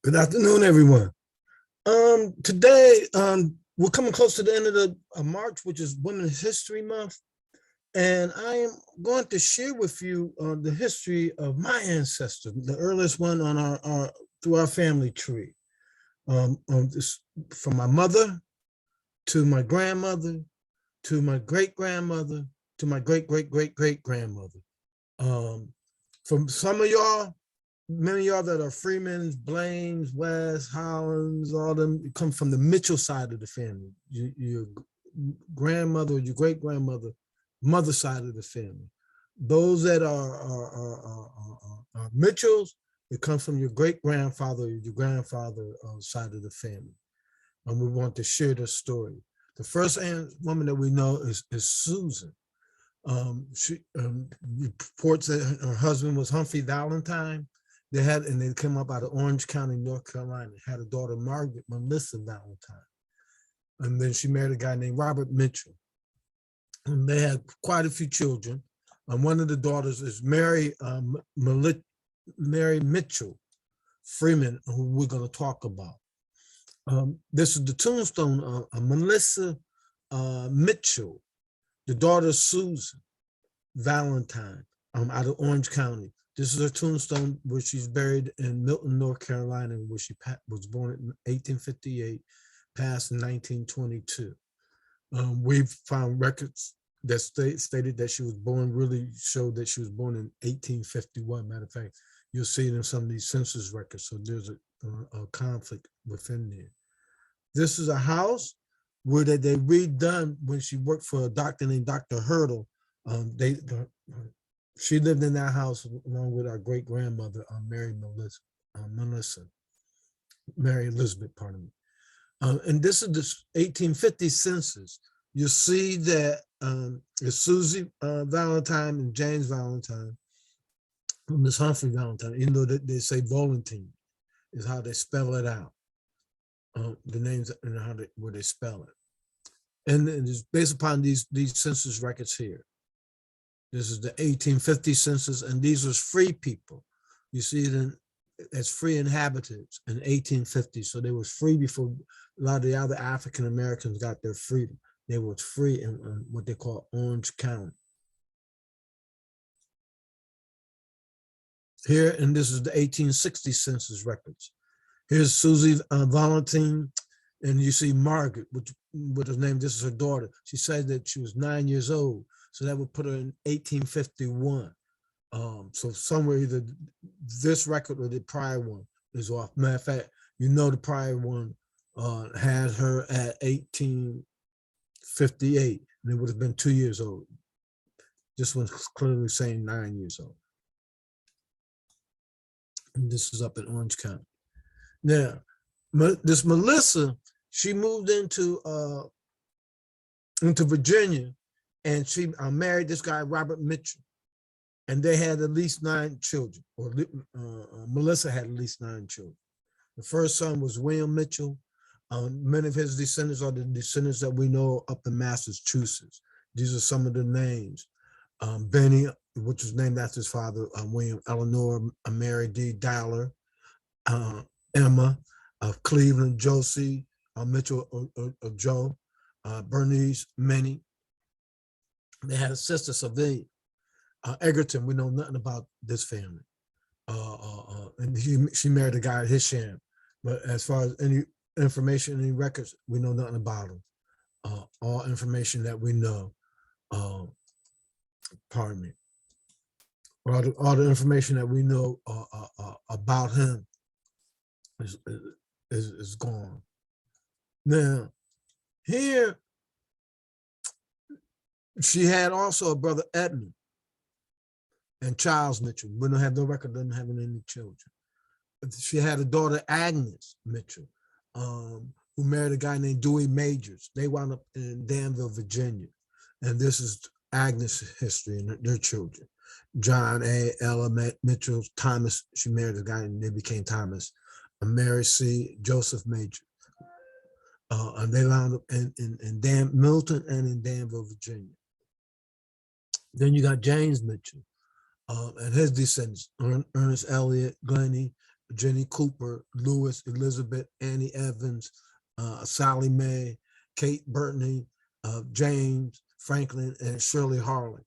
Good afternoon, everyone. Today, we're coming close to the end of the March, which is Women's History Month, and I am going to share with you the history of my ancestor, the earliest one on our through our family tree. This, from my mother to my grandmother to my great grandmother to my great great great great grandmother. From some of y'all, many of y'all that are Freemans, Blaines, West, Hollands, all them come from the Mitchell side of the family. Your grandmother, your great grandmother, mother side of the family. Those that are Mitchells, it comes from your great grandfather, your grandfather side of the family. And we want to share this story. The first woman that we know is Susan. She reports that her husband was Humphrey Valentine. They came up out of Orange County, North Carolina. Had a daughter, Margaret Melissa Valentine. And then she married a guy named Robert Mitchell. And they had quite a few children. And one of the daughters is Mary Mitchell Freeman, who we're going to talk about. This is the tombstone of Melissa Mitchell, the daughter of Susan Valentine, out of Orange County. This is her tombstone where she's buried in Milton, North Carolina, where she was born in 1858, passed in 1922. We've found records that stated that she was born, really showed that she was born in 1851. Matter of fact, you'll see it in some of these census records. So there's a conflict within there. This is a house where they redone when she worked for a doctor named Dr. Hurdle. She lived in that house along with our great grandmother, Mary Elizabeth, pardon me. And this is the 1850 census. You see that it's Susie Valentine and James Valentine, Miss Humphrey Valentine, even though they say Valentine is how they spell it out. The names and where they spell it. And it's based upon these census records here. This is the 1850 census, and these was free people. You see it as free inhabitants in 1850. So they was free before a lot of the other African Americans got their freedom. They was free in what they call Orange County. Here, and this is the 1860 census records. Here's Susie Valentine, and you see Margaret, with her name, this is her daughter. She said that she was 9 years old. So that would put her in 1851. So somewhere either this record or the prior one is off. Matter of fact, you know the prior one had her at 1858, and it would have been 2 years old. This one's clearly saying 9 years old. And this is up in Orange County. Now, this Melissa, she moved into Virginia, and she married this guy, Robert Mitchell, and they had at least 9 children, or Melissa had at least 9 children. The first son was William Mitchell. Many of his descendants are the descendants that we know up in Massachusetts. These are some of the names. Benny, which was named after his father, William. Eleanor, Mary D. Dowler, Emma of Cleveland, Josie Mitchell of Joe, Bernice, Minnie. They had a sister, Sylvia Egerton. We know nothing about this family. And she married a guy at Hisham. But as far as any information, any records, we know nothing about him. All information that we know, pardon me, all the information that we know about him is gone. Now, here, she had also a brother, Edmund, and Charles Mitchell. We don't have no record of them having any children. She had a daughter, Agnes Mitchell, who married a guy named Dewey Majors. They wound up in Danville, Virginia. And this is Agnes' history and their children. John A. Ella Mitchell, Thomas, she married a guy and they became Thomas. Mary C. Joseph Major. And they wound up in Milton and in Danville, Virginia. Then you got James Mitchell. and his descendants, Ernest Elliott, Glennie, Jenny Cooper, Lewis, Elizabeth, Annie Evans, Sally Mae, Kate Burtney, James Franklin, and Shirley Harlan.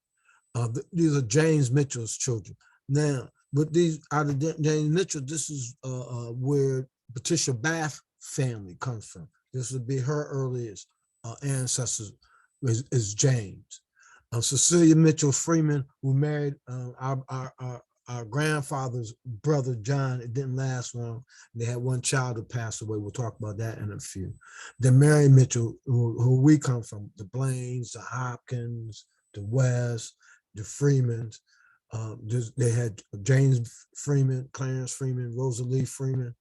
These are James Mitchell's children. Now, but these out of James Mitchell, this is where Patricia Bath family comes from. This would be her earliest ancestors is James. Cecilia Mitchell Freeman, who married our grandfather's brother John. It didn't last long. They had one child that passed away. We'll talk about that in a few. Then Mary Mitchell, who we come from, the Blaines, the Hopkins, the West, the Freemans. They had James Freeman, Clarence Freeman, Rosalie Freeman,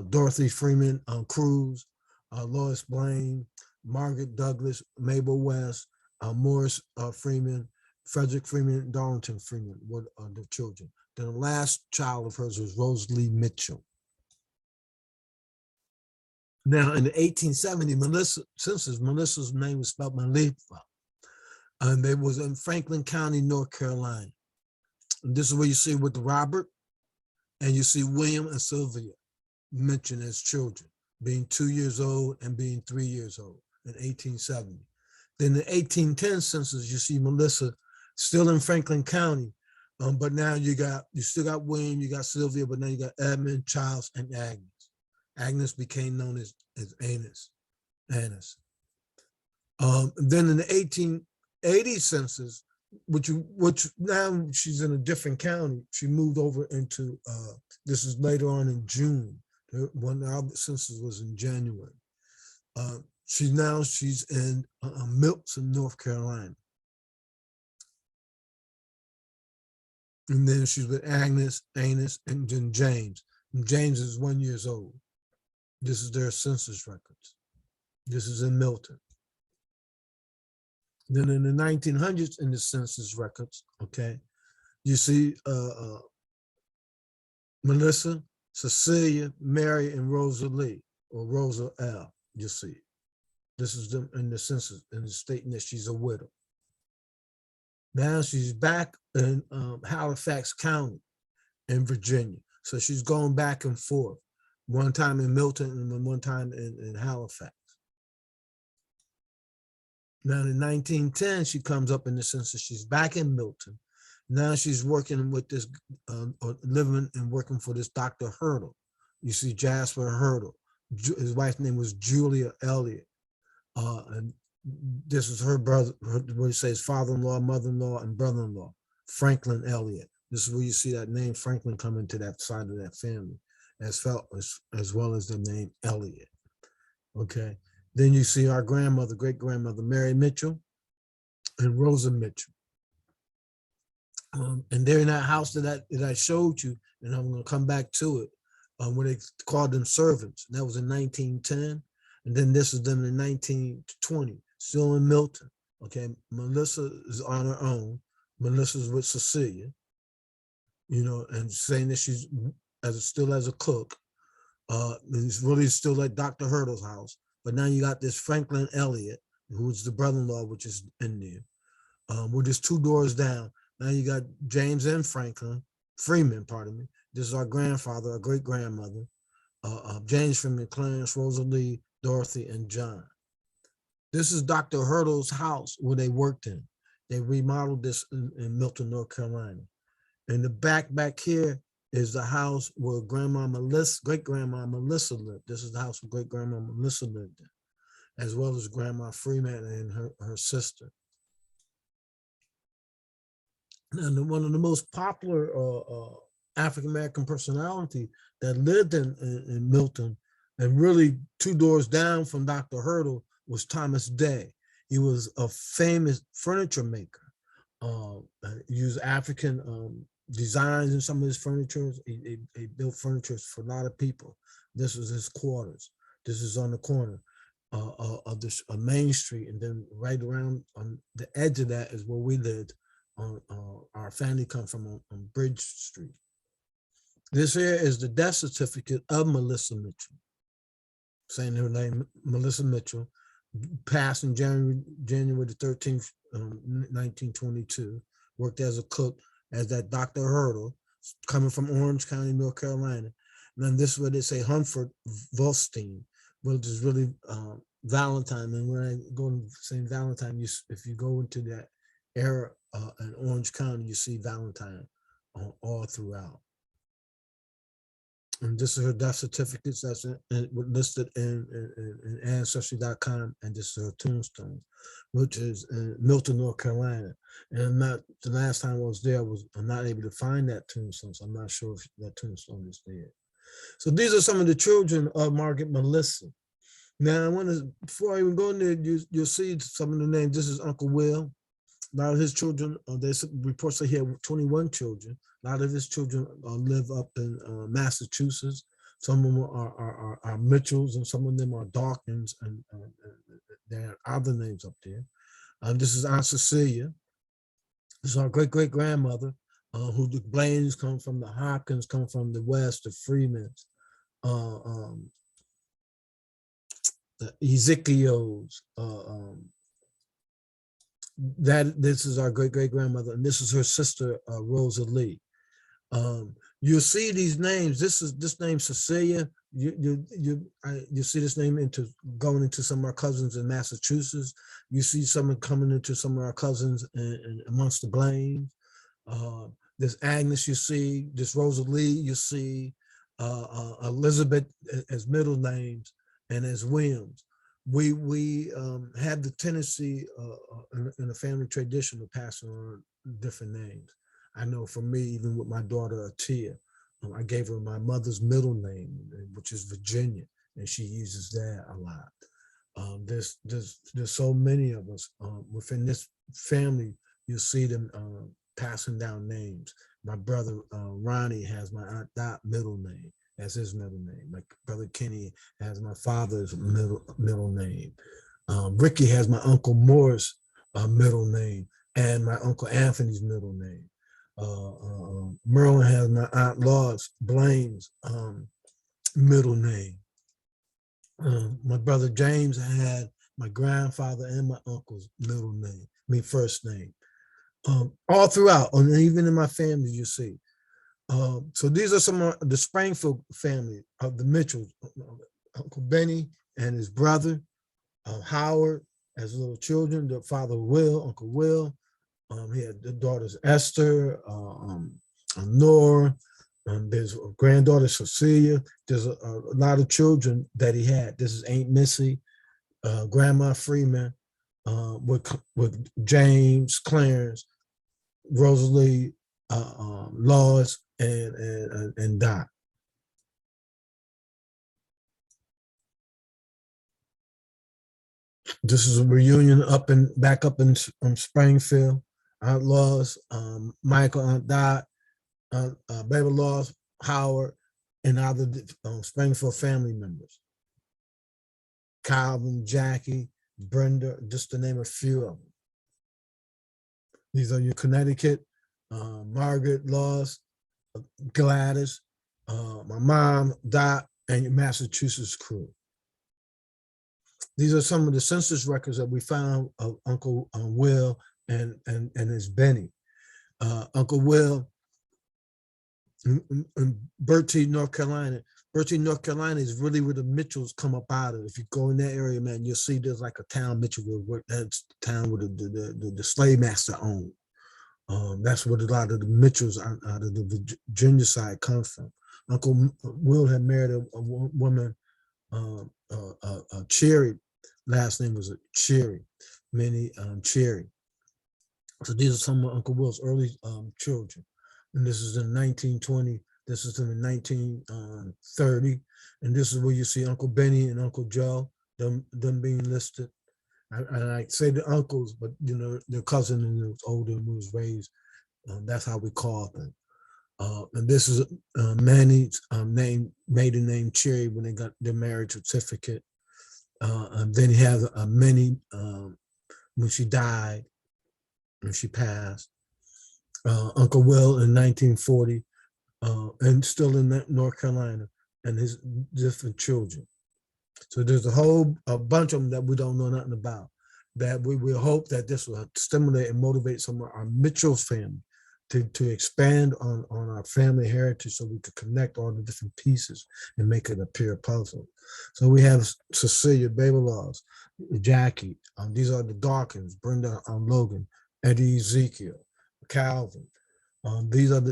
Dorothy Freeman Cruz, Lois Blaine, Margaret Douglas, Mabel West, Morris Freeman, Frederick Freeman, Darlington Freeman were the children. Then the last child of hers was Rosalie Mitchell. Now in the 1870 census, Melissa's name was spelled Malifa, and they was in Franklin County, North Carolina. And this is where you see with Robert, and you see William and Sylvia mentioned as children, being 2 years old and being 3 years old in 1870. Then the 1810 census, you see Melissa still in Franklin County, but now you still got William, you got Sylvia, but now you got Edmund, Charles, and Agnes. Agnes became known as Annis. Then in the 1880 census, which now she's in a different county, she moved over into, this is later on in June, when our census was in January. She's in Milton, North Carolina. And then she's with Agnes, Annis, and then James. And James is 1 year old. This is their census records. This is in Milton. Then in the 1900s in the census records, okay, you see Melissa, Cecilia, Mary, and Rosalie, or Rosa L, you see. This is them in the census, and it's stating that she's a widow. Now she's back in Halifax County in Virginia. So she's going back and forth, one time in Milton and one time in Halifax. Now in 1910, she comes up in the census. She's back in Milton. Now she's working with this, or living and working for this Dr. Hurdle. You see Jasper Hurdle. His wife's name was Julia Elliott. And this is her brother, what he says, father-in-law, mother-in-law, and brother-in-law, Franklin Elliott. This is where you see that name Franklin come into that side of that family, as well as the name Elliott. Okay. Then you see our grandmother, great-grandmother, Mary Mitchell and Rosa Mitchell. And they're in that house that I showed you, and I'm going to come back to it, where they called them servants. And that was in 1910. And then this is them in 1920, still in Milton. Okay, Melissa is on her own. Melissa's with Cecilia, and saying that she's still as a cook. It's really still at Dr. Hurdle's house. But now you got this Franklin Elliott, who's the brother-in-law, which is in there. We're just 2 doors down. Now you got James and Freeman, pardon me. This is our grandfather, our great-grandmother, James Freeman, Clarence, Rosalie, Dorothy, and John. This is Dr. Hurdle's house where they worked in. They remodeled this in Milton, North Carolina. And the back here is the house where great-grandma Melissa lived. This is the house where great-grandma Melissa lived in, as well as Grandma Freeman and her sister. And one of the most popular African-American personality that lived in Milton, and really 2 doors down from Dr. Hurdle, was Thomas Day. He was a famous furniture maker. Used African designs in some of his furniture. He built furniture for a lot of people. This was his quarters. This is on the corner of this Main Street, and then right around on the edge of that is where we lived. Our family come from on Bridge Street. This here is the death certificate of Melissa Mitchell, saying her name, Melissa Mitchell, passed in January the 13th, 1922, worked as a cook as that Dr. Hurdle, coming from Orange County, North Carolina. And then this is where they say Hunford Volstein, which is really Valentine. And when I go to St. Valentine, if you go into that era in Orange County, you see Valentine all throughout. And this is her death certificates that's listed in Ancestry.com, and this is her tombstone, which is in Milton, North Carolina. And the last time I was there, I'm not able to find that tombstone, so I'm not sure if that tombstone is there. So these are some of the children of Margaret Melissa. Now, before I even go in there, you'll see some of the names. This is Uncle Will. A lot of his children, there's reports that he had 21 children. A lot of his children live up in Massachusetts. Some of them are Mitchells, and some of them are Dawkins, and there are other names up there. This is Aunt Cecilia. This is our great-great-grandmother, who the Blaines come from, the Hopkins come from, the West, the Freemans, the Ezekiels, this is our great-great-grandmother, and this is her sister, Rosa Lee. You'll see these names. This name Cecilia. You see this name going into some of our cousins in Massachusetts. You see someone coming into some of our cousins in amongst the Blaines. This Agnes, you see. This Rosa Lee, you see. Elizabeth as middle names, and as Williams. We have the tendency in the family tradition of passing on different names. I know for me, even with my daughter Atia, I gave her my mother's middle name, which is Virginia, and she uses that a lot. There's so many of us within this family. You'll see them passing down names. My brother Ronnie has my Aunt Dot middle name. That's his middle name. My brother Kenny has my father's middle name. Ricky has my Uncle Moore's middle name, and my Uncle Anthony's middle name. Merlin has my Aunt Laws Blaine's middle name. My brother James had my grandfather and my uncle's middle name, first name. All throughout, and even in my family, you see. So these are some of the Springfield family of the Mitchells. Uncle Benny and his brother, Howard, as little children, the father Will, Uncle Will. He had the daughters Esther, Nora, there's a granddaughter Cecilia. There's a lot of children that he had. This is Aunt Missy, Grandma Freeman, with James, Clarence, Rosalie, Laws, and Dot. This is a reunion back up in Springfield. Aunt Laws, Michael, Aunt Dot, Baby Laws, Howard, and other Springfield family members. Calvin, Jackie, Brenda, just to name a few of them. These are your Connecticut, Margaret, Laws, Gladys, my mom, Dot, and your Massachusetts crew. These are some of the census records that we found of Uncle Will and his Benny. Uncle Will in Bertie, North Carolina. Bertie, North Carolina is really where the Mitchells come up out of. If you go in that area, man, you'll see there's like a town, Mitchellville. That's the town where the slave master owned. That's what a lot of the Mitchells out of the Virginia side come from. Uncle Will had married a woman, Cherry. Last name was Cherry, Minnie Cherry. So these are some of Uncle Will's early children. And this is in 1920. This is in 1930. And this is where you see Uncle Benny and Uncle Joe, them being listed. I say the uncles, but you know, their cousin and was older and was raised. That's how we call them. And this is Manny's maiden name Cherry when they got their marriage certificate. And then he has Minnie when she died, when she passed. Uncle Will in 1940, and still in North Carolina, and his different children. So there's a bunch of them that we don't know nothing about, that we will hope that this will stimulate and motivate some of our Mitchell's family to expand on our family heritage so we could connect all the different pieces and make it appear puzzle. So we have Cecilia Baby-Laws, Jackie, these are the Dawkins, Brenda Logan, Eddie Ezekiel, Calvin. These are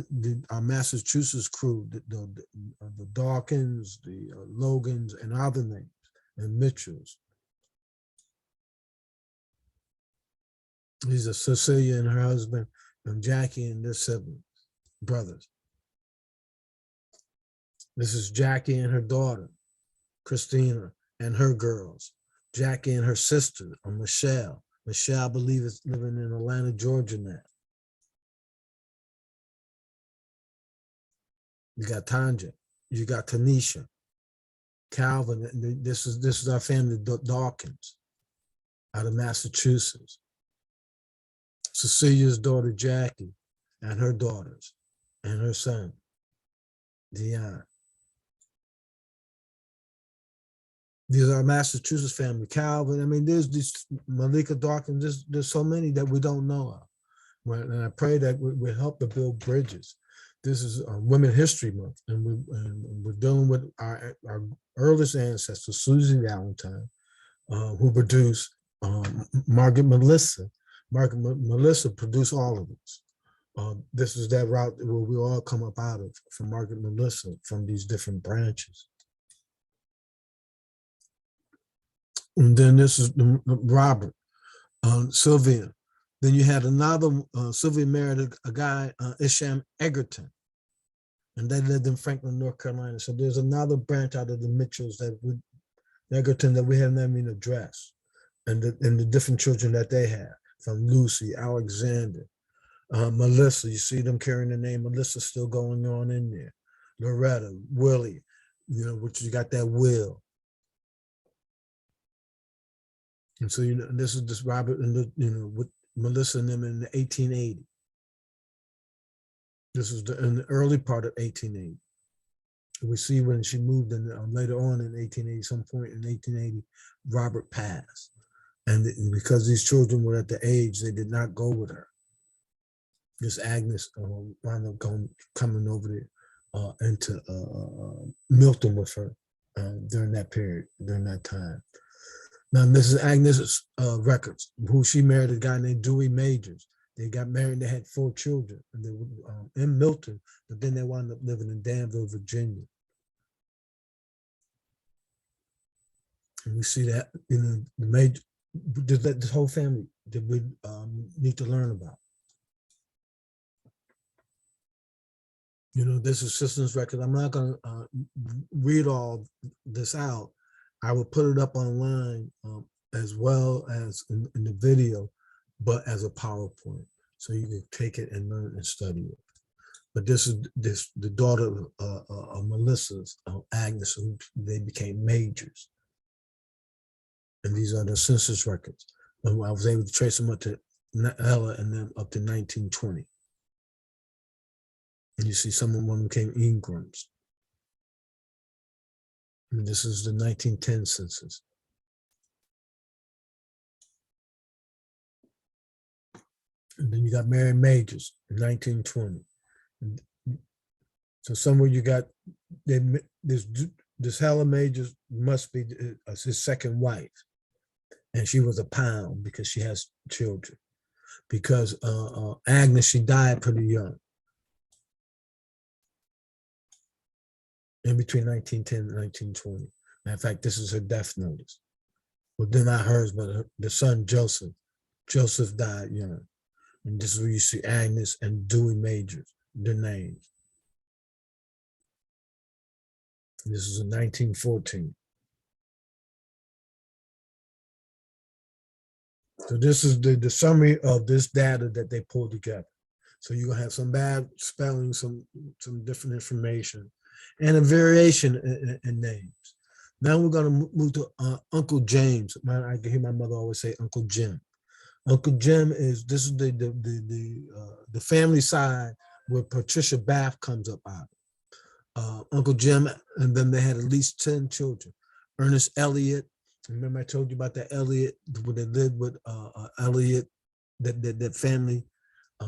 our Massachusetts crew, the Dawkins, the Logans, and other names, and Mitchells. These are Cecilia and her husband, and Jackie and their siblings, brothers. This is Jackie and her daughter, Christina, and her girls. Jackie and her sister, Michelle. Michelle, I believe, is living in Atlanta, Georgia now. You got Tanja, you got Tanisha, Calvin. This is our family, Dawkins, out of Massachusetts. Cecilia's daughter, Jackie, and her daughters, and her son, Dion. These are our Massachusetts family, Calvin. I mean, there's this Malika Dawkins. There's so many that we don't know of. Right? And I pray that we help to build bridges. This is Women's History Month, and we're dealing with our earliest ancestor, Susie Valentine, who produced Margaret Melissa. Margaret Melissa produced all of us. This is that route where we all come up out of, from Margaret Melissa, from these different branches. And then this is Robert, Sylvia. Then you had another, Sylvia married a guy, Isham Egerton, and they lived in Franklin, North Carolina. So there's another branch out of the Mitchells Egerton that we haven't even addressed, and the different children that they have, from Lucy, Alexander, Melissa. You see them carrying the name Melissa still going on in there. Loretta, Willie, which you got that Will. And so, this is this Robert and with Melissa and them in the 1880. This was in the early part of 1880. We see when she moved in later on in 1880, some point in 1880, Robert passed. And because these children were at the age, they did not go with her. This Agnes wound up coming over there into Milton with her during that period, during that time. Now, this is Agnes Records, who she married a guy named Dewey Majors. They got married, they had 4 children, and they were in Milton, but then they wound up living in Danville, Virginia. And we see that, the major, this whole family that we need to learn about. This is Sisters Record. I'm not going to read all this out. I will put it up online as well as in the video, but as a PowerPoint, so you can take it and learn and study it. But this is the daughter of Melissa's, Agnes, who they became majors. And these are the census records. And I was able to trace them up to Ella and then up to 1920. And you see some of them became Ingrams. And this is the 1910 census. And then you got Mary Majors in 1920. And so somewhere you got this Helen Majors must be his second wife, and she was a pound because she has children. Because Agnes, she died pretty young, in between 1910 and 1920. Matter of fact, this is her death notice. Well, then not hers, but the son, Joseph. Joseph died young. And this is where you see Agnes and Dewey Majors, their names. And this is in 1914. So this is the summary of this data that they pulled together. So you're gonna have some bad spelling, some different information, and a variation in names. Now we're gonna move to Uncle James. I can hear my mother always say Uncle Jim. Uncle Jim is the family side where Patricia Bath comes up out of. Uncle Jim, and then they had at least 10 children. Ernest Elliott. Remember I told you about that Elliott, when they lived with Elliott, that family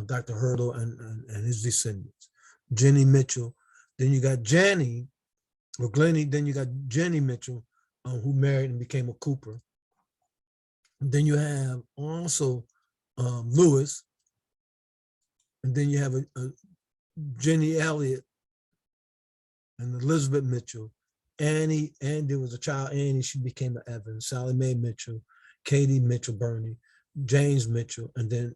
Dr. Hurdle and his descendants. Jenny Mitchell. Then you got Jenny, or Glennie, then you got Jenny Mitchell, who married and became a Cooper. And then you have also Lewis, and then you have a Jenny Elliott and Elizabeth Mitchell. Annie, and there was a child, Annie, she became an Evans. Sally Mae Mitchell, Katie Mitchell Burney, James Mitchell, and then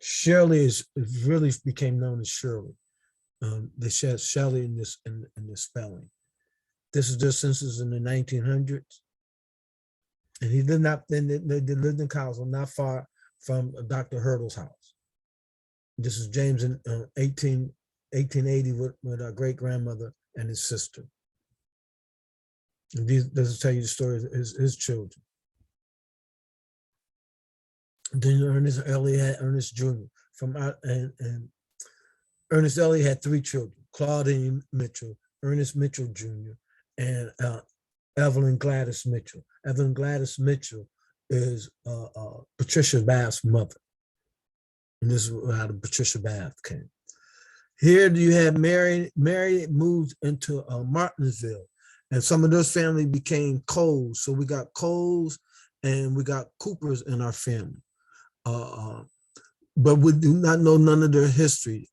Shirley is really became known as Shirley. They said Shirley in this spelling. This is their census in the 1800s. And he lived not, then they lived in Collinsville, not far from Dr. Hurdle's house. This is James in 1880 with our great grandmother and his sister. And this will tell you the story of his children. Then Ernest Elliott had Ernest Jr. and Ernest Elliott had 3 children: Claudine Mitchell, Ernest Mitchell Jr., and Evelyn Gladys Mitchell. Evelyn Gladys Mitchell is Patricia Bath's mother. And this is how the Patricia Bath came. Here you have Mary. Mary moved into Martinsville, and some of those family became Coles. So we got Coles and we got Coopers in our family. But we do not know none of their history,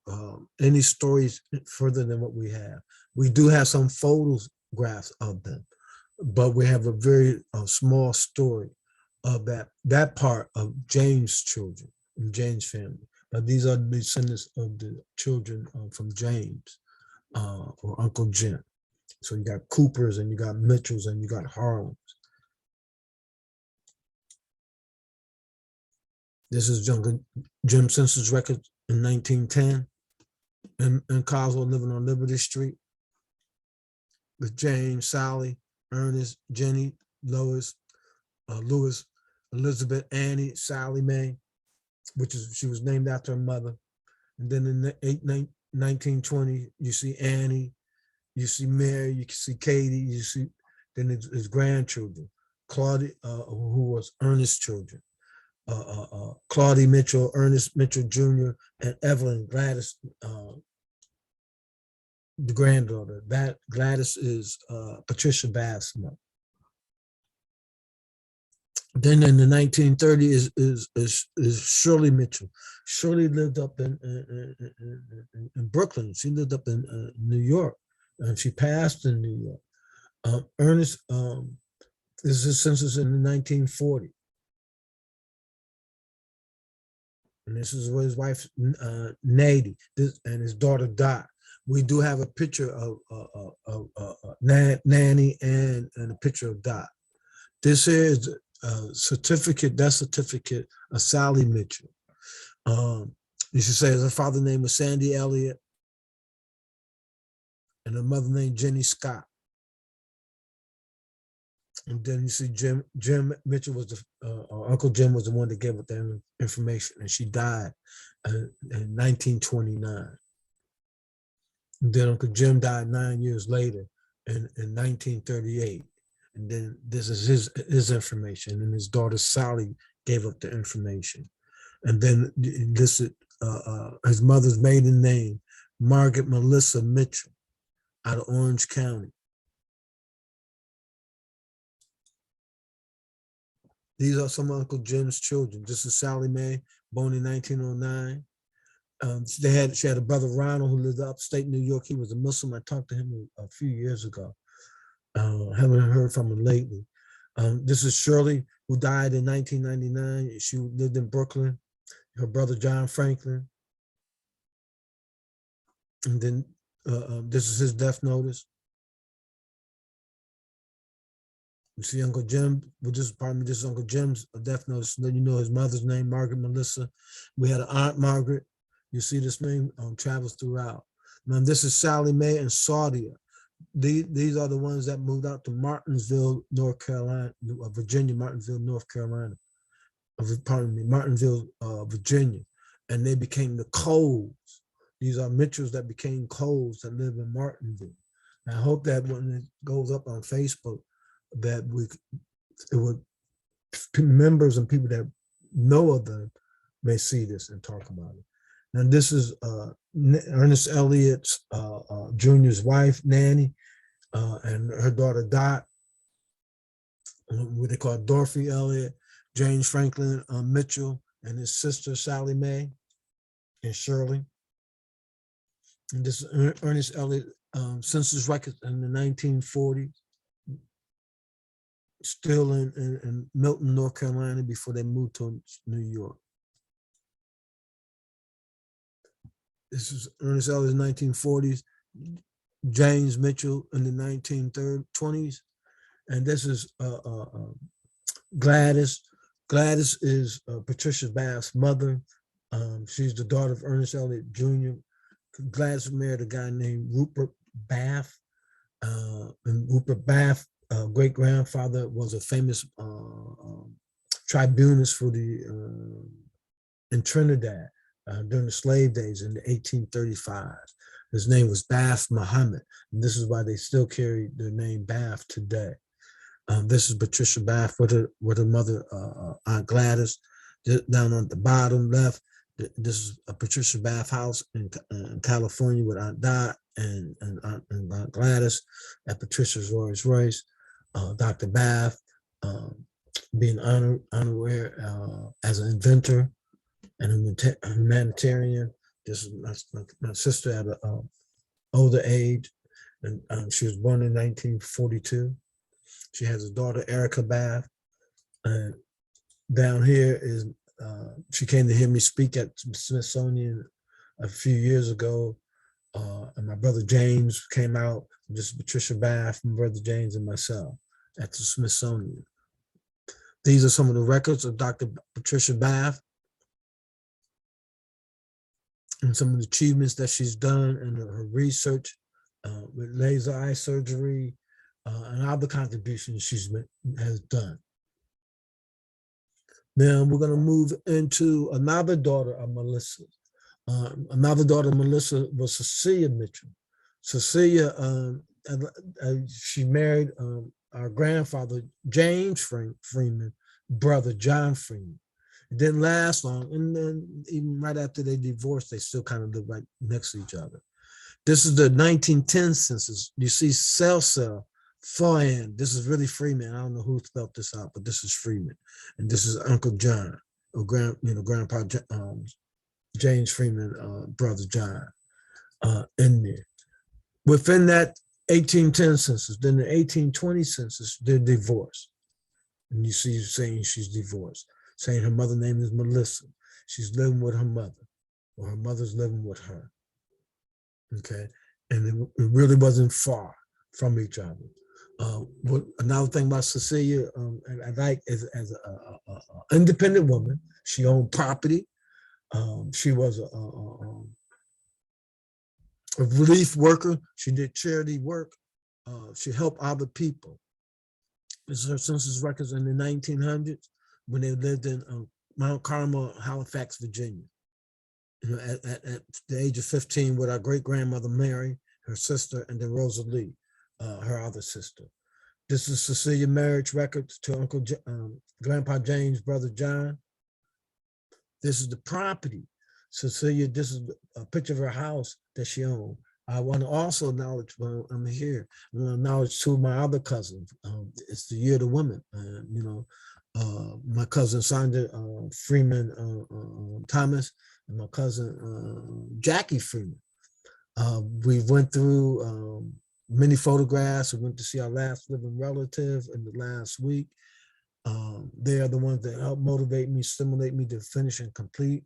any stories further than what we have. We do have some photographs of them, but we have a very small story of that part of James' children and James' family. But these are the descendants of the children from James or Uncle Jim. So you got Coopers and you got Mitchells and you got Harlems. This is Uncle Jim census record in 1910 in Collinsville, living on Liberty Street with James, Sally, Ernest, Jenny, Lois, Lewis, Elizabeth, Annie, Sally Mae, she was named after her mother. And then in the 1920, you see Annie, you see Mary, you see Katie, you see then his grandchildren, Claudia, who was Ernest's children. Claudie Mitchell, Ernest Mitchell Jr., and Evelyn Gladys, the granddaughter. That Gladys is Patricia Bath's mother. Then in the 1930s is Shirley Mitchell. Shirley lived up in Brooklyn. She lived up in New York, and she passed in New York. Ernest is his census in the 1940. And this is where his wife, Nady, and his daughter Dot. We do have a picture of Nanny and a picture of Dot. This is a certificate, death certificate of Sally Mitchell. You should say her father's name was Sandy Elliott and her mother named Jenny Scott. And then you see Jim Mitchell was Uncle Jim was the one that gave up that information, and she died in 1929. And then Uncle Jim died 9 years later in 1938. And then this is his information, and his daughter Sally gave up the information. And then this is his mother's maiden name, Margaret Melissa Mitchell, out of Orange County. These are some of Uncle Jim's children. This is Sally Mae, born in 1909. She had a brother, Ronald, who lived upstate New York. He was a Muslim. I talked to him a few years ago. Haven't heard from him lately. This is Shirley, who died in 1999. She lived in Brooklyn. Her brother, John Franklin. And then this is his death notice. You see Uncle Jim, this is Uncle Jim's death notice. Then you know his mother's name, Margaret Melissa. We had an Aunt Margaret. You see this name travels throughout. Now this is Sally Mae and Saudia. These are the ones that moved out to Martinsville, North Carolina, Virginia, Martinsville, North Carolina. Martinsville, Virginia. And they became the Coles. These are Mitchells that became Coles that live in Martinsville. And I hope that when it goes up on Facebook, that members and people that know of them may see this and talk about it. Now, this is Ernest Elliot's Jr.'s wife, Nanny, and her daughter Dot, what they call Dorothy Elliot, James Franklin Mitchell, and his sister Sally Mae and Shirley. And this is Ernest Elliot census records in the 1940s, still in Milton, North Carolina, before they moved to New York. This is Ernest Elliot's 1940s, James Mitchell in the 1920s, and this is Gladys. Gladys is Patricia Bath's mother. She's the daughter of Ernest Elliot Jr. Gladys married a guy named Rupert Bath. And Rupert Bath, great-grandfather, was a famous tribunist for in Trinidad during the slave days in the 1835s. His name was Bath Muhammad, and this is why they still carry the name Bath today. This is Patricia Bath with her mother, Aunt Gladys. Down on the bottom left, this is a Patricia Bath house in California with Aunt Dot and Aunt Gladys at Patricia's Rolls-Royce. Dr. Bath being honorary as an inventor and a humanitarian. This is my sister at an older age, and she was born in 1942. She has a daughter, Erica Bath. And down here is, she came to hear me speak at Smithsonian a few years ago. And my brother James came out, just Patricia Bath, my brother James and myself at the Smithsonian. These are some of the records of Dr. Patricia Bath and some of the achievements that she's done in her research with laser eye surgery and other contributions has done. Now we're going to move into another daughter of Melissa. Another daughter of Melissa was Cecilia Mitchell. Cecilia, she married our grandfather, James Freeman, brother John Freeman. It didn't last long, and then even right after they divorced, they still kind of lived right next to each other. This is the 1910 census. You see Cell, Foyan. This is really Freeman. I don't know who spelled this out, but this is Freeman, and this is Uncle John, or Grandpa James Freeman, brother John, in there. Within that 1810 census, then the 1820 census, they're divorced, and you see saying she's divorced, saying her mother's name is Melissa. She's living with her mother, or her mother's living with her. Okay, and it really wasn't far from each other. Another thing about Cecilia, and I like as an independent woman, she owned property. She was a relief worker. She did charity work. She helped other people. This is her census records in the 1900s when they lived in Mount Carmel, Halifax, Virginia. At the age of 15 with our great-grandmother Mary, her sister, and then Rosalie, her other sister. This is Cecilia marriage records to Grandpa James' brother John. This is the property. Cecilia, this is a picture of her house that she owned. I want to also acknowledge, well, I'm here, I want to acknowledge two of my other cousins. It's the Year of the Women. My cousin Sandra Freeman Thomas, and my cousin Jackie Freeman. We went through many photographs. We went to see our last living relative in the last week. They are the ones that help motivate me, stimulate me to finish and complete.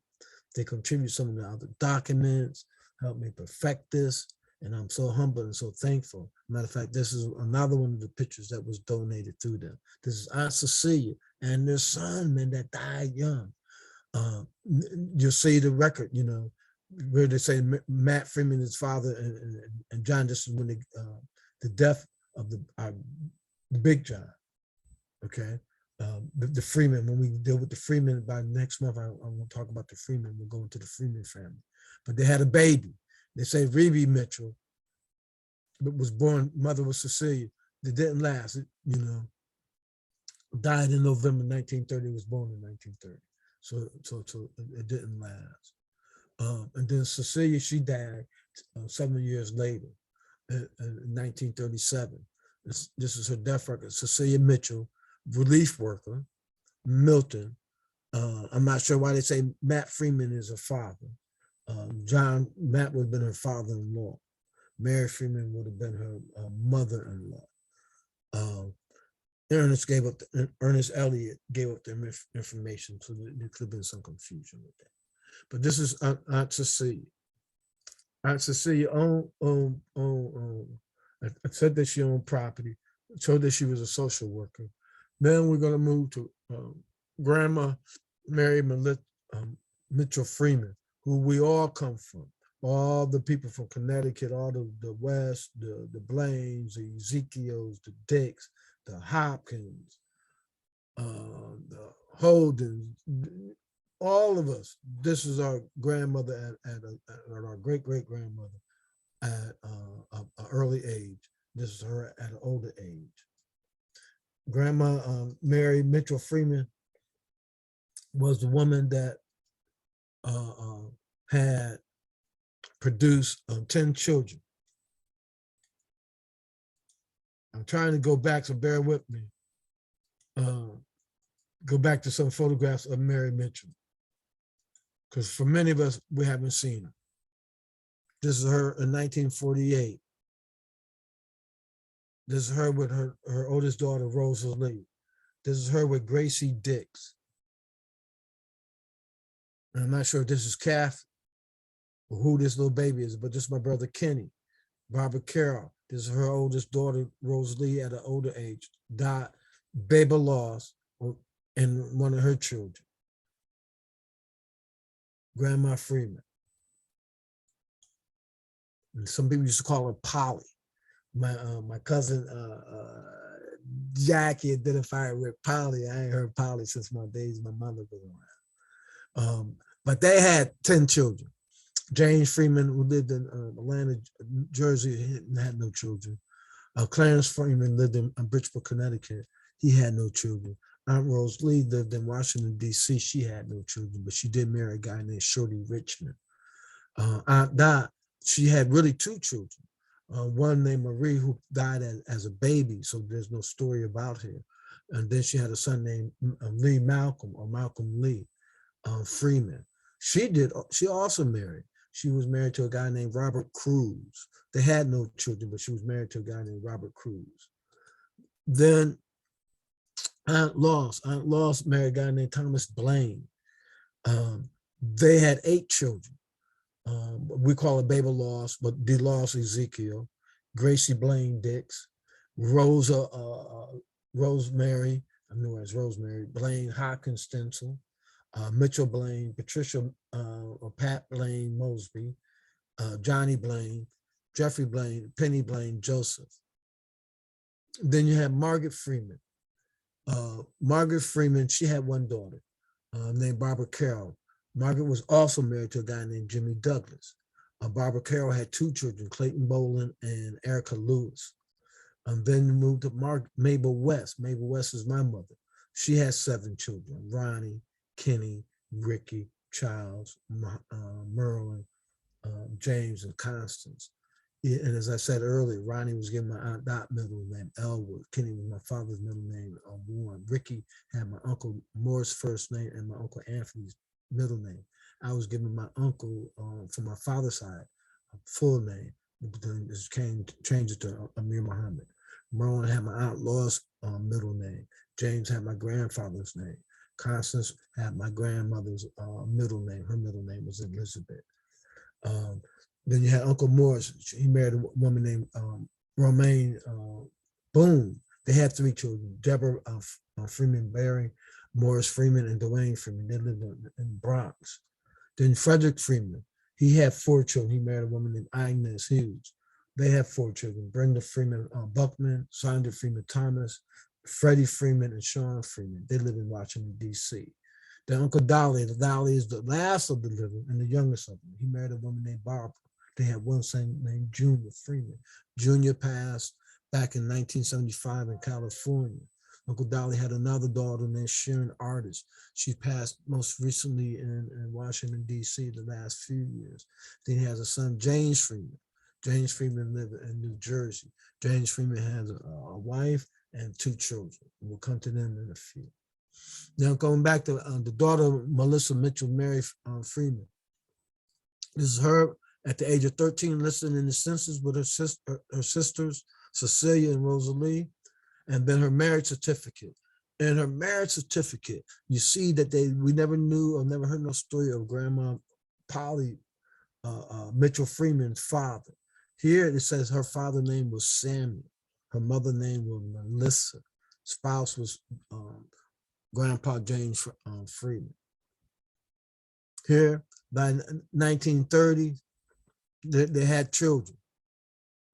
They contribute some of the other documents, help me perfect this, and I'm so humble and so thankful. Matter of fact, this is another one of the pictures that was donated through them. This is Aunt Cecilia and their son, man, that died young. You'll see the record, where they say Matt Freeman, his father, and John. This is when the death of the Big John. Okay, the Freeman. When we deal with the Freeman by next month, I'm going to talk about the Freeman. We'll go into the Freeman family. But they had a baby. They say Rebe Mitchell, but was born. Mother was Cecilia. It didn't last. Died in November 1930. Was born in 1930. So it didn't last. And then Cecilia, she died 7 years later in 1937. This is her death record. Cecilia Mitchell, relief worker, Milton. I'm not sure why they say Matt Freeman is her father. Matt would have been her father-in-law. Mary Freeman would have been her mother-in-law. Ernest Elliott gave up the information, so there could have been some confusion with that. But this is Aunt Cecilia. Aunt Cecilia I said that she owned property, showed that she was a social worker. Then we're going to move to Grandma Mary Mitchell Freeman, who we all come from. All the people from Connecticut, all the West, the Blaines, the Ezekiels, the Dicks, the Hopkins, the Holdens, all of us. This is our grandmother at our great-great-grandmother at an early age. This is her at an older age. Grandma Mary Mitchell Freeman was the woman that had produced 10 children. I'm trying to go back, so bear with me. Go back to some photographs of Mary Mitchell, because for many of us, we haven't seen her. This is her in 1948. This is her with her oldest daughter, Rosa Lee. This is her with Gracie Dix. And I'm not sure if this is Kath or who this little baby is, but this is my brother Kenny. Barbara Carroll. This is her oldest daughter, Rose Lee, at an older age. Dot, baby lost, and one of her children. Grandma Freeman. And some people used to call her Polly. My cousin Jackie identified with Polly. I ain't heard Polly since my days my mother was around. But they had 10 children. James Freeman, who lived in Atlanta, Jersey, had no children. Clarence Freeman lived in Bridgeport, Connecticut. He had no children. Aunt Rose Lee lived in Washington, D.C. She had no children, but she did marry a guy named Shorty Richmond. Aunt Dot, she had really 2 children. One named Marie, who died as a baby, so there's no story about her. And then she had a son named Lee Malcolm, or Malcolm Lee Freeman. She also married. She was married to a guy named Robert Cruz. They had no children, but she was married to a guy named Robert Cruz. Then Aunt Loss married a guy named Thomas Blaine. They had 8 children. We call it Baby Loss, but DeLoss Ezekiel, Gracie Blaine Dix, Rosemary, I knew it as Rosemary, Blaine Hopkins Stencil, Mitchell Blaine, Patricia or Pat Blaine Mosby, Johnny Blaine, Jeffrey Blaine, Penny Blaine, Joseph. Then you have Margaret Freeman. Margaret Freeman, she had one daughter named Barbara Carroll. Margaret was also married to a guy named Jimmy Douglas. Barbara Carroll had 2 children, Clayton Boland and Erica Lewis. Then you moved to Mabel West. Mabel West is my mother. She has 7 children, Ronnie, Kenny, Ricky, Charles, Merlin, James, and Constance. And as I said earlier, Ronnie was given my Aunt Dot middle name, Elwood. Kenny was my father's middle name, Warren. Ricky had my Uncle Moore's first name and my Uncle Anthony's middle name. I was given my uncle from my father's side, full name. Then changed it to Amir Muhammad. Merlin had my Aunt Law's middle name. James had my grandfather's name. Constance had my grandmother's middle name. Her middle name was Elizabeth. Then you had Uncle Morris. He married a woman named Romaine Boone. They had 3 children, Deborah Freeman Baring, Morris Freeman, and Dwayne Freeman. They lived in Bronx. Then Frederick Freeman, he had 4 children. He married a woman named Agnes Hughes. They had 4 children, Brenda Freeman Buckman, Sandra Freeman Thomas, Freddie Freeman, and Sean Freeman. They live in Washington, D.C. Then Uncle Dolly is the last of the living and the youngest of them. He married a woman named Barbara. They had one son named Junior Freeman. Junior passed back in 1975 in California. Uncle Dolly had another daughter named Sharon Artist. She passed most recently in Washington, D.C. the last few years. Then he has a son, James Freeman. James Freeman lived in New Jersey. James Freeman has a wife and 2 children. We'll come to them in a few. Now going back to the daughter, Melissa Mitchell Mary Freeman. This is her at the age of 13 listed in the census with her sisters, Cecilia and Rosalie, and then her marriage certificate. In her marriage certificate, you see that we never knew or never heard no story of Grandma Polly Mitchell Freeman's father. Here it says her father's name was Samuel. Her mother's name was Melissa. Spouse was Grandpa James Freeman. Here, by 1930, they had children.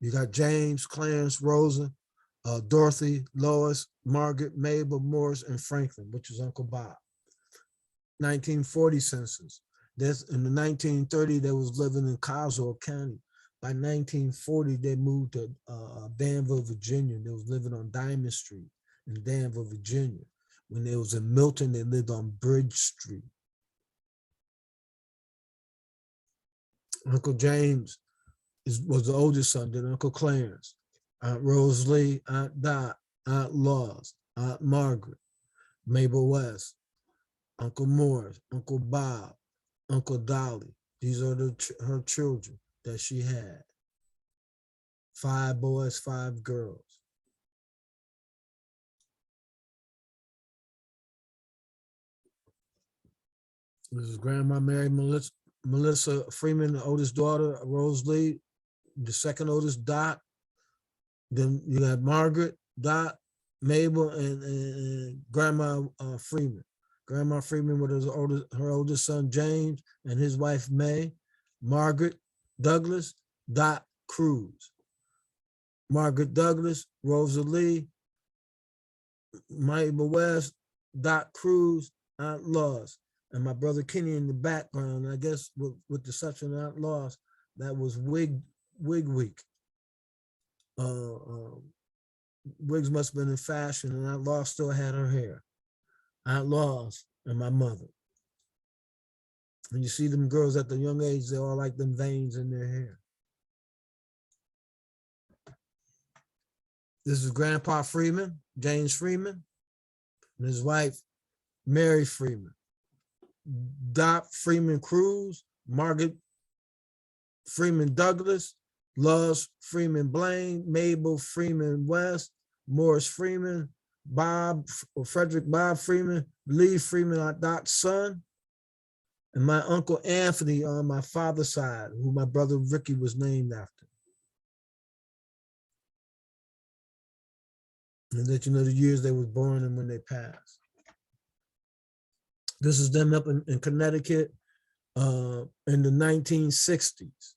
You got James, Clarence, Rosa, Dorothy, Lois, Margaret, Mabel, Morris, and Franklin, which is Uncle Bob. 1940 census. In the 1930, they was living in Coswell County. By 1940, they moved to Danville, Virginia. They was living on Diamond Street in Danville, Virginia. When they was in Milton, they lived on Bridge Street. Uncle James was the oldest son, then Uncle Clarence, Aunt Rosalie, Aunt Dot, Aunt Laws, Aunt Margaret, Mabel West, Uncle Morris, Uncle Bob, Uncle Dolly. These are her children that she had. 5 boys, 5 girls. This is Grandma Mary Melissa Freeman, the oldest daughter, Rosalie, the second oldest, Dot. Then you got Margaret, Dot, Mabel, and Grandma Freeman. Grandma Freeman with her oldest son, James, and his wife, May. Margaret Douglas, Dot Cruz. Margaret Douglas, Rosalie, Mabel West, Dot Cruz, Aunt Laws. And my brother Kenny in the background, I guess with the exception of Aunt Laws, that was Wig Week. Wigs must have been in fashion, and Aunt Laws still had her hair. Aunt Laws and my mother. When you see them girls at the young age, they all like them veins in their hair. This is Grandpa Freeman, James Freeman, and his wife, Mary Freeman. Dot Freeman Cruz, Margaret Freeman Douglas, Laws Freeman Blaine, Mabel Freeman West, Morris Freeman, Frederick Bob Freeman, Lee Freeman, Dot's son, and my Uncle Anthony on my father's side, who my brother Ricky was named after. And let you know the years they was born and when they passed. This is them up in Connecticut in the 1960s.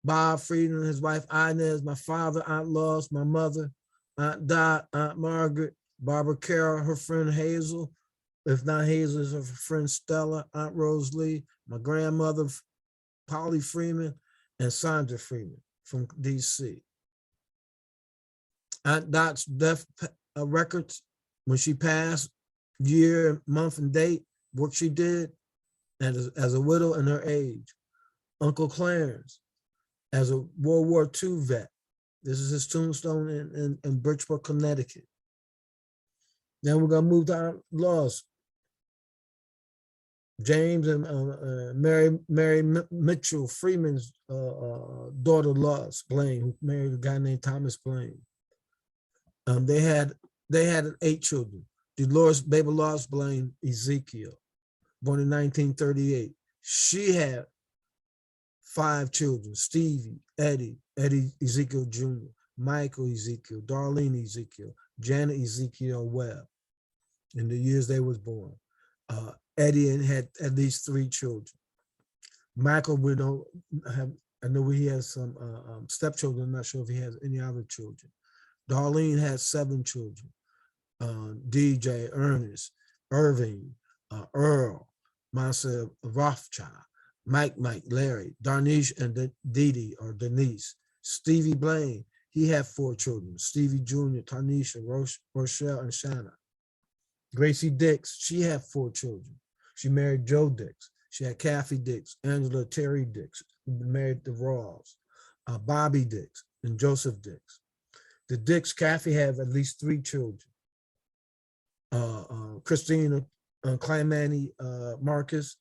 Bob Freeman, his wife Inez, my father, Aunt Laws, my mother, Aunt Dot, Aunt Margaret, Barbara Carroll, her friend Hazel, if not Hazel, is her friend Stella, Aunt Rosalie, my grandmother, Polly Freeman, and Sandra Freeman from DC. Aunt Dot's death records, when she passed, year, month, and date, what she did, and as a widow and her age. Uncle Clarence, as a World War II vet. This is his tombstone in Bridgeport, Connecticut. Now we're gonna move to Aunt Laws. James and Mary Mitchell Freeman's daughter Laws Blaine, who married a guy named Thomas Blaine. They had 8 children. Dolores Baby Laws Blaine Ezekiel, born in 1938. She had 5 children: Stevie, Eddie Ezekiel Jr., Michael Ezekiel, Darlene Ezekiel, Janet Ezekiel Webb, in the years they was born. Eddie had at least 3 children. Michael, we don't have, I know he has some stepchildren. I'm not sure if he has any other children. Darlene had 7 children. DJ, Ernest, Irving, Earl, Marcel Rothschild, Mike, Larry, Darnish, and Dee or Denise. Stevie Blaine, he had 4 children: Stevie Jr., Tanisha, Rochelle, and Shanna. Gracie Dix, she had 4 children. She married Joe Dix. She had Kathy Dix, Angela Terry Dix, who married the Rawls, Bobby Dix, and Joseph Dix. The Dix, Kathy had at least 3 children. Christina, Clementi, Marcus,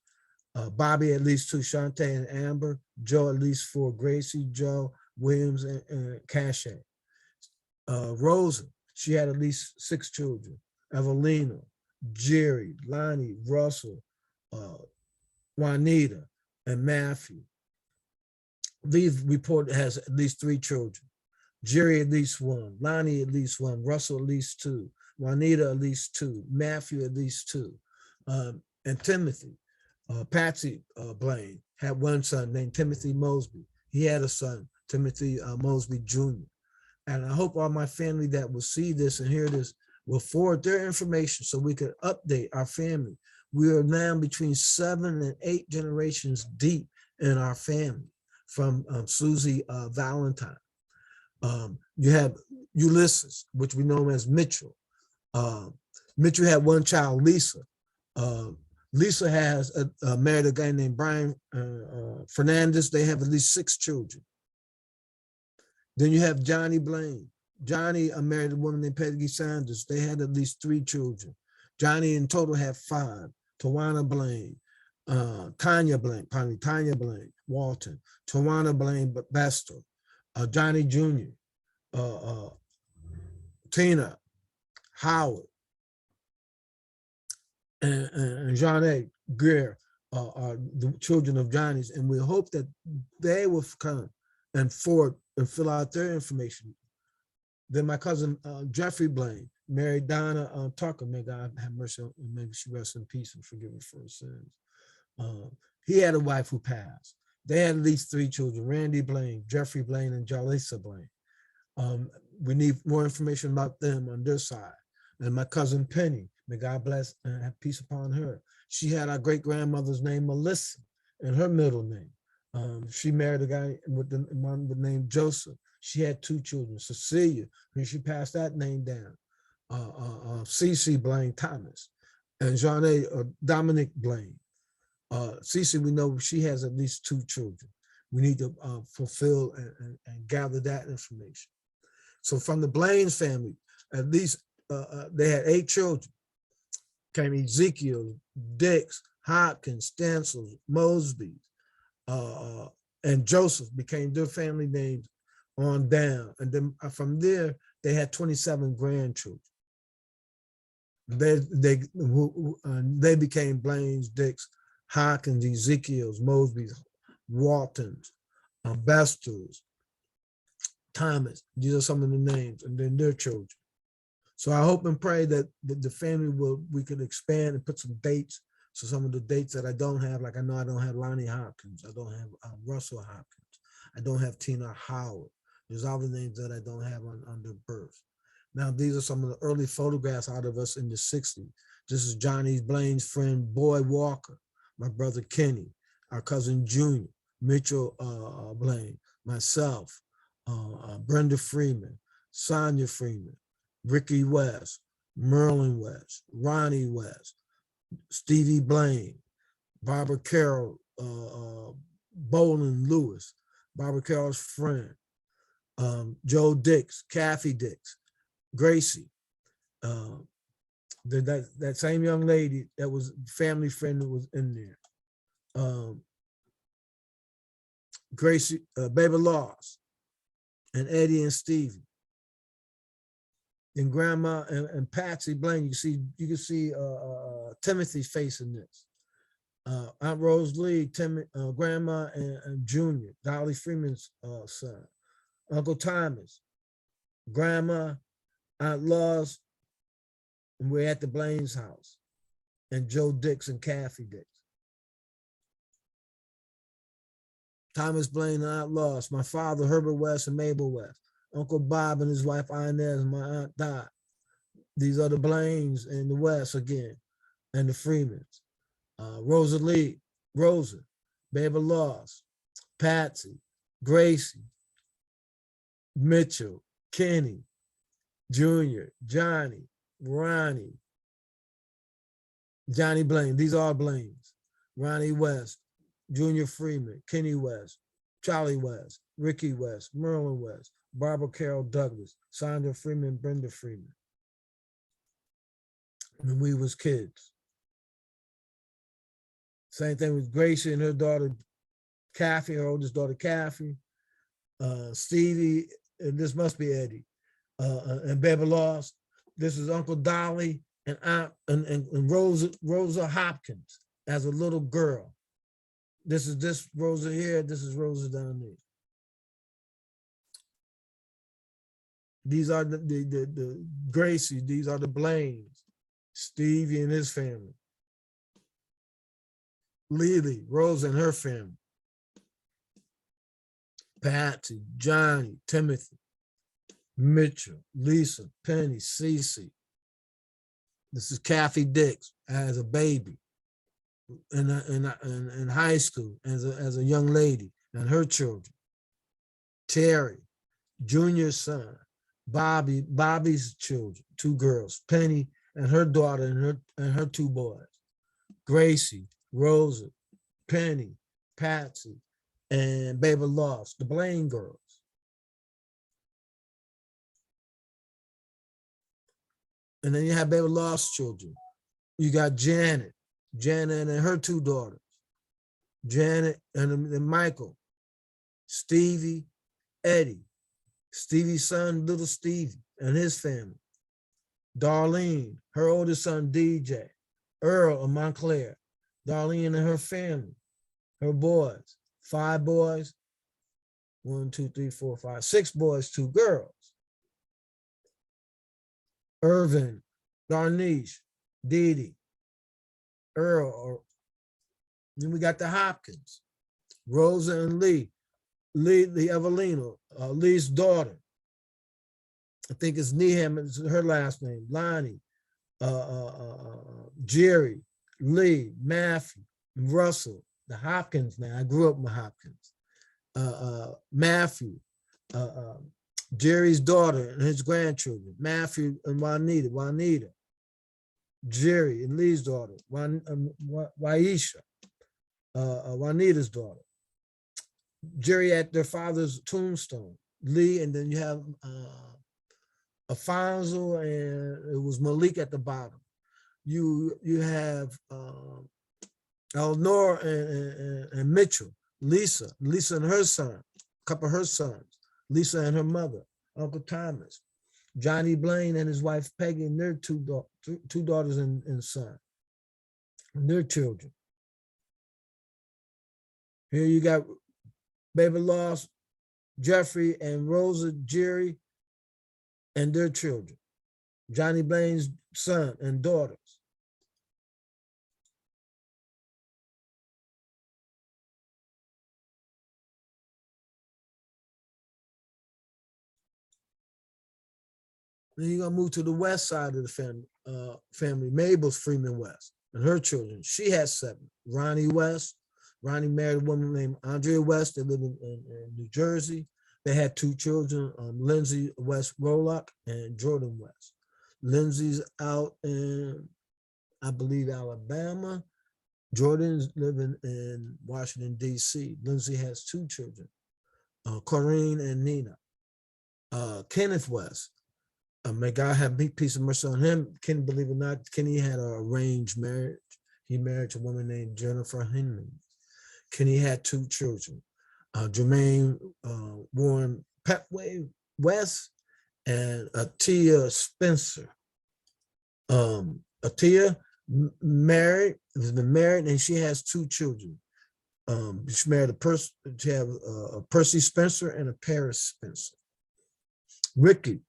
Bobby at least 2, Shantae and Amber, Joe at least 4, Gracie, Joe, Williams, and Cache. Rosa, she had at least 6 children: Evelina, Jerry, Lonnie, Russell, Juanita, and Matthew. These report has at least 3 children: Jerry at least 1, Lonnie at least 1, Russell at least 2, Juanita at least 2, Matthew at least 2, and Timothy. Patsy Blaine had 1 son named Timothy Mosby. He had a son, Timothy Mosby Jr. And I hope all my family that will see this and hear this will forward their information so we could update our family. We are now between 7 and 8 generations deep in our family from Susie Valentine. You have Ulysses, which we know as Mitchell. Mitchell had 1 child, Lisa. Lisa has married a guy named Brian Fernandez. They have at least 6 children. Then you have Johnny Blaine. Johnny married a woman named Peggy Sanders. They had at least 3 children. Johnny in total had 5. Tawana Blaine, Tanya Blaine, Walton, Tawana Blaine Bester, Johnny Jr., Tina, Howard, and Jeanette Greer are the children of Johnny's, and we hope that they will come and forward and fill out their information. Then my cousin Jeffrey Blaine married Donna Tucker. May God have mercy on, maybe she rests in peace and forgive her for her sins. He had a wife who passed. They had at least 3 children: Randy Blaine, Jeffrey Blaine, and Jalisa Blaine. We need more information about them on their side. And my cousin Penny, may God bless and have peace upon her. She had our great grandmother's name, Melissa, and her middle name. She married a guy with the name Joseph. She had 2 children: Cecilia, and she passed that name down, Cece Blaine Thomas, and Jeanne Dominic Blaine. Cece, we know she has at least 2 children. We need to fulfill and gather that information. So from the Blaine's family, at least they had 8 children. Came Ezekiel, Dix, Hopkins, Stancil, Mosby, and Joseph became their family names on down. And then from there, they had 27 grandchildren. They became Blaine's, Dix, Hopkins, Ezekiel's, Mosby's, Waltons, Besters, Thomas. These are some of the names, and then their children. So I hope and pray that the family we could expand and put some dates. So some of the dates that I don't have, like I know I don't have Lonnie Hopkins, I don't have Russell Hopkins, I don't have Tina Howard. There's other names that I don't have on their birth. Now, these are some of the early photographs out of us in the 60s. This is Johnny Blaine's friend, Boy Walker, my brother Kenny, our cousin Junior, Mitchell Blaine, myself, Brenda Freeman, Sonia Freeman, Ricky West, Merlin West, Ronnie West, Stevie Blaine, Barbara Carroll, Bolin Lewis, Barbara Carroll's friend, Joe Dix, Kathy Dix, Gracie, that same young lady that was family friend that was in there, Gracie, Baby Laws, and Eddie and Stevie. And Grandma and Patsy Blaine, you can see Timothy's face in this. Aunt Rose Lee, Grandma and Junior, Dolly Freeman's son. Uncle Thomas, Grandma, Aunt Laws, and we're at the Blaine's house. And Joe Dix and Kathy Dix. Thomas Blaine and Aunt Laws, my father, Herbert West and Mabel West. Uncle Bob and his wife Inez and my Aunt Dot. These are the Blaines in the West again, and the Freemans. Rosa Lee, Rosa, Baby Laws, Patsy, Gracie, Mitchell, Kenny, Junior, Johnny, Ronnie, Johnny Blaine. These are Blaines. Ronnie West, Junior Freeman, Kenny West, Charlie West, Ricky West, Merlin West, Barbara Carol Douglas, Sandra Freeman, Brenda Freeman. When we was kids. Same thing with Gracie and her daughter, Kathy, her oldest daughter, Kathy, Stevie, and this must be Eddie, and Baby Lost. This is Uncle Dolly and Aunt and Rosa Hopkins as a little girl. This is this Rosa here. This is Rosa down there. These are the Gracie. These are the Blaines. Stevie and his family. Lily, Rosa and her family. Patsy, Johnny, Timothy, Mitchell, Lisa, Penny, Cece. This is Kathy Dix as a baby in high school as a young lady and her children. Terry, Junior's son, Bobby's children, 2 girls, Penny and her daughter and her 2 boys. Gracie, Rosa, Penny, Patsy, and Baby Lost, the Blaine girls. And then you have Baby Lost children. You got Janet and her 2 daughters. Janet and Michael, Stevie, Eddie, Stevie's son, little Stevie, and his family. Darlene, her oldest son, DJ, Earl of Montclair, Darlene and her family, her boys, 5 boys, 1, 2, 3, 4, 5, 6 boys, 2 girls. Irvin, Darniche, Dee Dee, Earl. Then we got the Hopkins, Rosa and Lee the Evelina, Lee's daughter. I think it's Needham, is her last name. Lonnie, Jerry, Lee, Matthew, Russell, the Hopkins now. I grew up with Hopkins. Matthew, Jerry's daughter and his grandchildren, Matthew and Juanita, Jerry and Lee's daughter, Waisha, Juanita's daughter, Jerry at their father's tombstone, Lee, and then you have Alfonso, and it was Malik at the bottom. You have Elnor and Mitchell, Lisa and her son, a couple of her sons, Lisa and her mother, Uncle Thomas, Johnny Blaine and his wife Peggy and their two daughters and son, and their children. Here you got Baby Lost, Jeffrey and Rosa, Jerry, and their children, Johnny Blaine's son and daughters. Then you're gonna move to the west side of the family, Mabel's Freeman West and her children. She has 7. Ronnie West. Ronnie married a woman named Andrea West. They live in New Jersey. They had 2 children, Lindsay West Rolock and Jordan West. Lindsay's out in, I believe, Alabama. Jordan's living in Washington, D.C. Lindsay has 2 children, Corinne and Nina. Kenneth West, may God have peace and mercy on him. Kenny, believe it or not, Kenny had an arranged marriage. He married a woman named Jennifer Henry. Kenny had 2 children, Jermaine Warren Petway West and Atia Spencer. Atia has been married, and she has 2 children. She married she have a Percy Spencer and a Paris Spencer. Ricky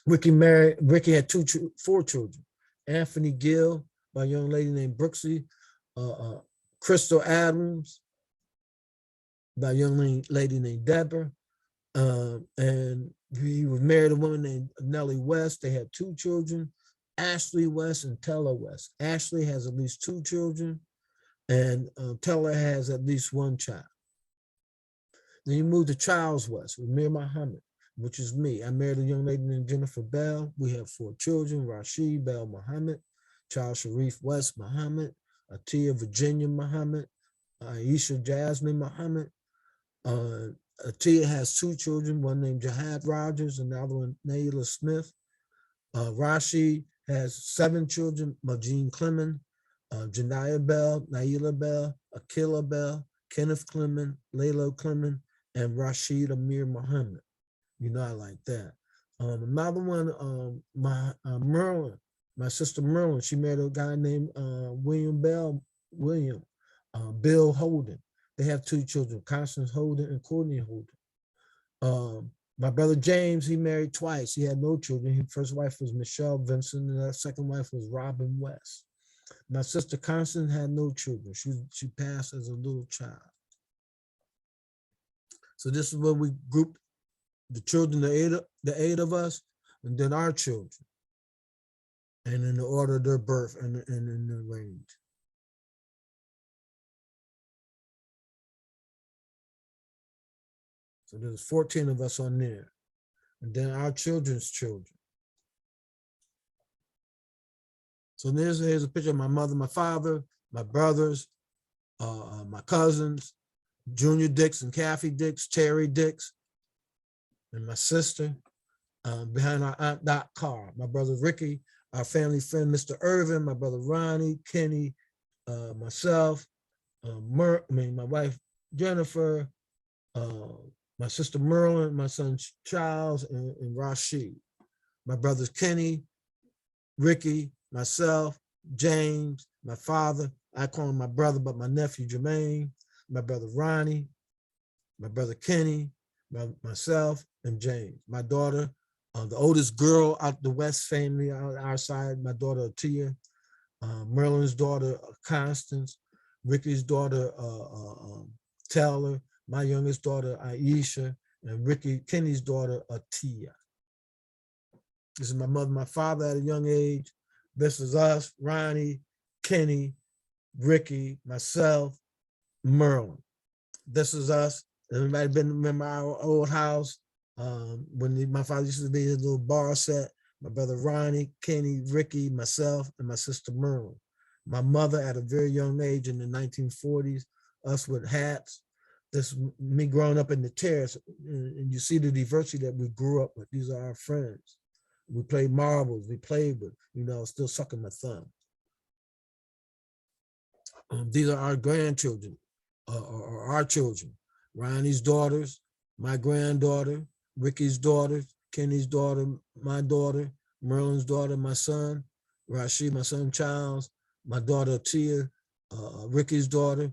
had 4 children. Anthony Gill by a young lady named Brooksy, Crystal Adams by a young lady named Deborah, and he was married to a woman named Nellie West. They had 2 children, Ashley West and Tella West. Ashley has at least 2 children, and Tella has at least 1 child. Then you move to Charles West with Mir Muhammad. which is me. I married a young lady named Jennifer Bell. We have 4 children: Rashid Bell Muhammad, Charles Sharif West Muhammad, Atia Virginia Muhammad, Aisha Jasmine Muhammad. Atia has 2 children, one named Jihad Rogers and the other one Naila Smith. Rashid has 7 children: Majeen Clement, Janiyah Bell, Naila Bell, Akila Bell, Kenneth Clement, Layla Clement, and Rashid Amir Muhammad. You know, I like that. Another one, Merlin, my sister Merlin, she married a guy named William Bill Holden. They have 2 children, Constance Holden and Courtney Holden. My brother James, he married twice. He had no children. His first wife was Michelle Vincent, and his second wife was Robin West. My sister Constance had no children. She passed as a little child. So this is where we grouped the children, the eight of us, and then our children, and in the order of their birth and in the range. So there's 14 of us on there, and then our children's children. So here's a picture of my mother, my father, my brothers, my cousins, Junior Dix and Kathy Dix, Terry Dix, and my sister. Behind our Aunt Dot car, my brother Ricky, our family friend Mr. Irvin, my brother Ronnie, Kenny, myself, my wife Jennifer, my sister Merlin, my son Charles, and Rashid. My brothers Kenny, Ricky, myself, James, my father, I call him my brother, but my nephew Jermaine, my brother Ronnie, my brother Kenny, myself, and James. My daughter, the oldest girl out the West family, on our side, my daughter Atia, Merlin's daughter Constance, Ricky's daughter Taylor, my youngest daughter Aisha, and Kenny's daughter Atia. This is my mother, my father at a young age. This is us, Ronnie, Kenny, Ricky, myself, Merlin. This is us. Everybody remember our old house? When my father used to be a little bar set, my brother Ronnie, Kenny, Ricky, myself, and my sister Merlin. My mother at a very young age in the 1940s, us with hats. This me growing up in the terrace, and you see the diversity that we grew up with. These are our friends. We played marbles, we played with, still sucking my thumb. These are our grandchildren, or our children. Ronnie's daughters, my granddaughter, Ricky's daughter, Kenny's daughter, my daughter, Merlin's daughter, my son, Rashid, my son Charles, my daughter Tia, Ricky's daughter,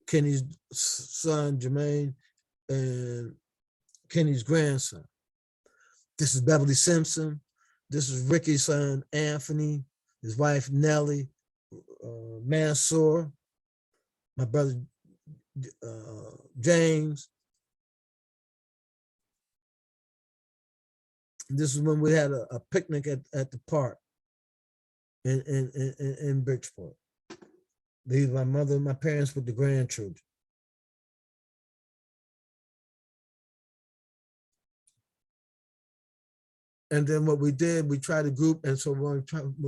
Kenny's son Jermaine, and Kenny's grandson. This is Beverly Simpson. This is Ricky's son Anthony, his wife Nellie, Mansour, my brother James. This is when we had a picnic at the park in Bridgeport. These are my mother and my parents with the grandchildren. And then what we did, we tried to group, and so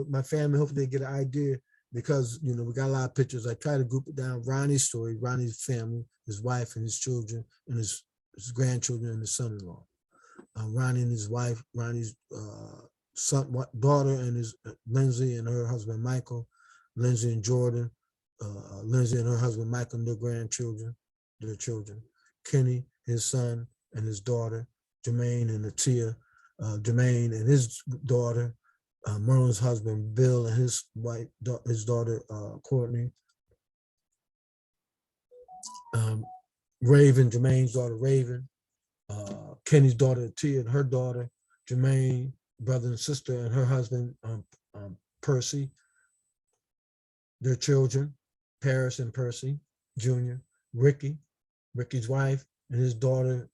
my family, hopefully they get an idea, because we got a lot of pictures. I tried to group it down. Ronnie's story, Ronnie's family, his wife and his children, and his grandchildren and his son-in-law. Ronnie and his wife, Ronnie's daughter and his Lindsay and her husband Michael, Lindsay and Jordan, Lindsay and her husband Michael and their grandchildren, their children, Kenny, his son and his daughter, Jermaine and Atia, Jermaine and his daughter, Merlin's husband Bill and his wife, his daughter Courtney, Raven, Jermaine's daughter Raven, Kenny's daughter Tia and her daughter Jermaine, brother and sister and her husband Percy, their children Paris and Percy Jr., Ricky's wife and his daughter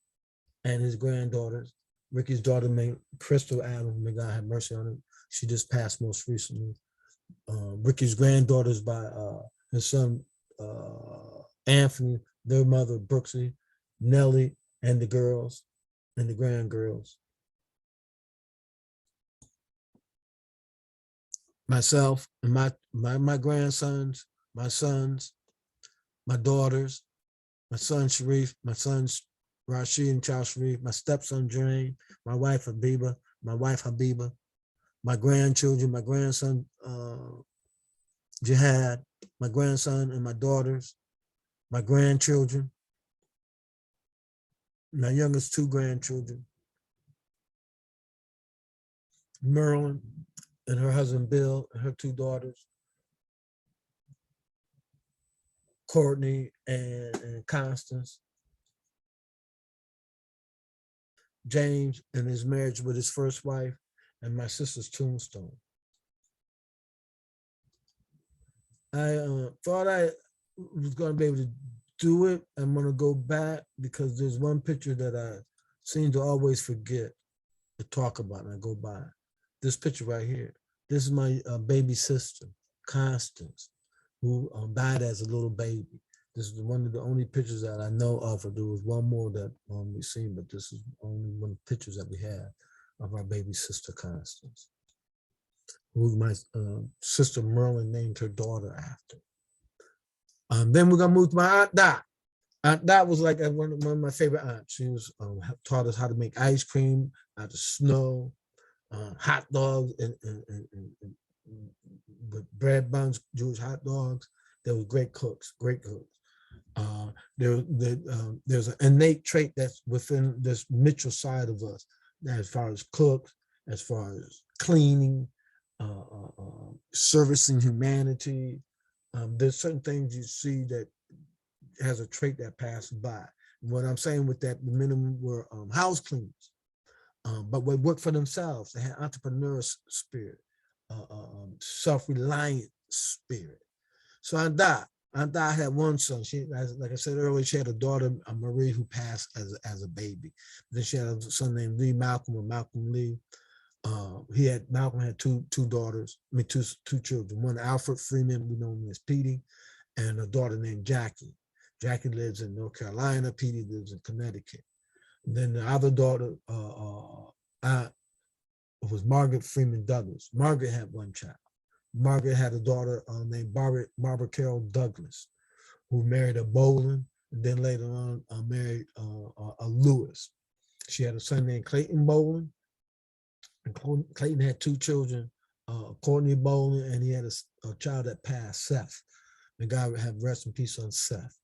and his granddaughters. Ricky's daughter named Crystal Adams, may God have mercy on her. She just passed most recently. Ricky's granddaughters by his son Anthony, their mother Brooksy, Nellie, and the girls, and the grandgirls. Myself and my grandsons, my sons, my daughters, my son Sharif, my sons Rashid and Charles Sharif, my stepson Drain, my wife Habiba, my grandchildren, my grandson Jihad, my grandson and my daughters, my grandchildren, my youngest two grandchildren, Merlin and her husband Bill and her two daughters, Courtney and Constance, James and his marriage with his first wife, and my sister's tombstone. I thought I was going to be able to do it. I'm going to go back because there's one picture that I seem to always forget to talk about, and I go by. This picture right here. This is my baby sister, Constance, who died as a little baby. This is one of the only pictures that I know of. There was one more that we've seen, but this is only one of the pictures that we have of our baby sister, Constance, who my sister Merlin named her daughter after. Then we're gonna move to my Aunt Dot. Aunt Dot was like one of my favorite aunts. She was taught us how to make ice cream out of snow, hot dogs, and with bread buns, Jewish hot dogs. They were great cooks, great cooks. There's an innate trait that's within this Mitchell side of us, as far as cooks, as far as cleaning, servicing humanity. There's certain things you see that has a trait that passes by. And what I'm saying with that, the minimum were house cleaners, but they worked for themselves. They had entrepreneurial spirit, self-reliant spirit. So Aunt Dot had one son. She, like I said earlier, she had a daughter, Marie, who passed as a baby. Then she had a son named Lee Malcolm, or Malcolm Lee. Malcolm had two daughters, two children. One, Alfred Freeman, we know him as Petey, and a daughter named Jackie. Jackie lives in North Carolina. Petey lives in Connecticut. And then the other daughter was Margaret Freeman Douglas. Margaret had one child. Margaret had a daughter named Barbara Carroll Douglas, who married a Boland, and then later on married a Lewis. She had a son named Clayton Boland, and Clayton had two children, Courtney Boland, and he had a child that passed, Seth. And God would have rest in peace on Seth.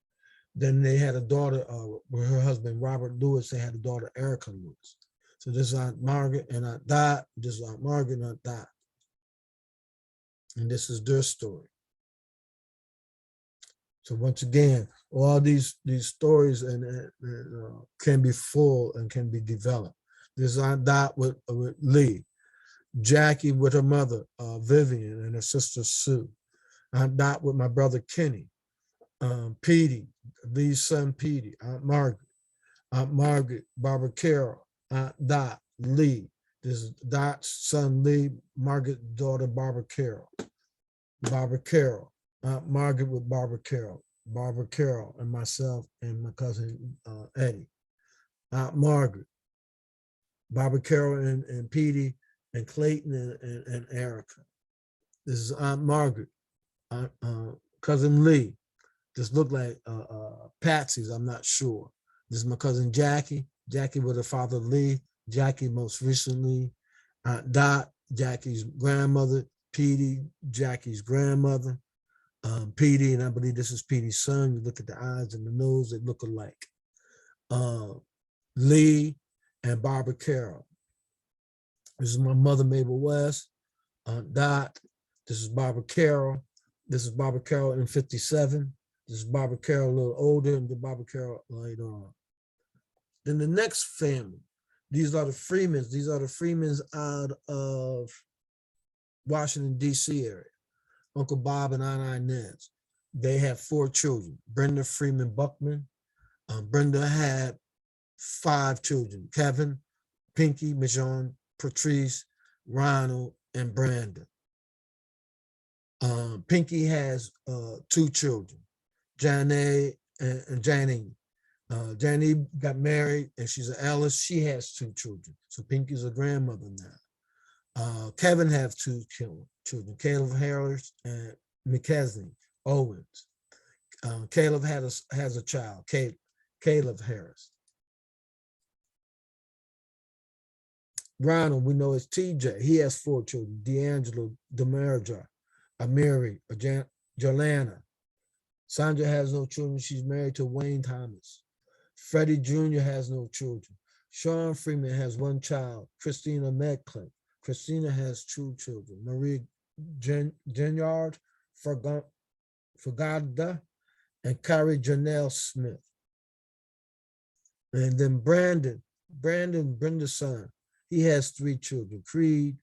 Then they had a daughter with her husband, Robert Lewis. They had a daughter, Erica Lewis. So this is Aunt Margaret and Aunt Dot. This is Aunt Margaret and Aunt Dot. And this is their story. So once again, all these stories can be full and can be developed. This is Aunt Dot with Lee. Jackie with her mother, Vivian, and her sister, Sue. Aunt Dot with my brother, Kenny. Petey, Lee's son, Petey. Aunt Margaret, Barbara Carroll. Aunt Dot, Lee. This is Dot's son, Lee, Margaret's daughter, Barbara Carroll. Barbara Carroll. Aunt Margaret with Barbara Carroll, and myself and my cousin Eddie. Aunt Margaret, Barbara Carroll and Petey and Clayton and Erica. This is Aunt Margaret, cousin Lee. This looked like Patsy's, I'm not sure. This is my cousin Jackie with her father Lee. Jackie most recently. Aunt Dot, Jackie's grandmother. Petey, Jackie's grandmother. Petey, and I believe this is Petey's son. You look at the eyes and the nose, they look alike. Lee and Barbara Carroll. This is my mother, Mabel West. Aunt Dot. This is Barbara Carroll. This is Barbara Carroll in 57. This is Barbara Carroll a little older, and then Barbara Carroll later on. Then the next family, these are the Freemans. These are the Freemans out of Washington, D.C. area. Uncle Bob and Aunt Inez. They have 4 children. Brenda Freeman Buckman. Brenda had 5 children: Kevin, Pinky, Michonne, Patrice, Ronald, and Brandon. Pinky has 2 children, Janae and Janine. Janie got married and she's an Alice. She has two children. So Pinky's a grandmother now. Kevin have two children, Caleb Harris and McKesney Owens. Caleb has a child, Caleb Harris. Ronald, we know is TJ. He has four children, D'Angelo, Demerja, Amiri, Jolana. Sandra has no children. She's married to Wayne Thomas. Freddie Jr. has no children. Sean Freeman has one child, Christina Medcliffe. Christina has two children, Marie Ginyard, Fagada, and Kyrie Janelle Smith. And then Brandon, Brenda's son, he has three children, Creed,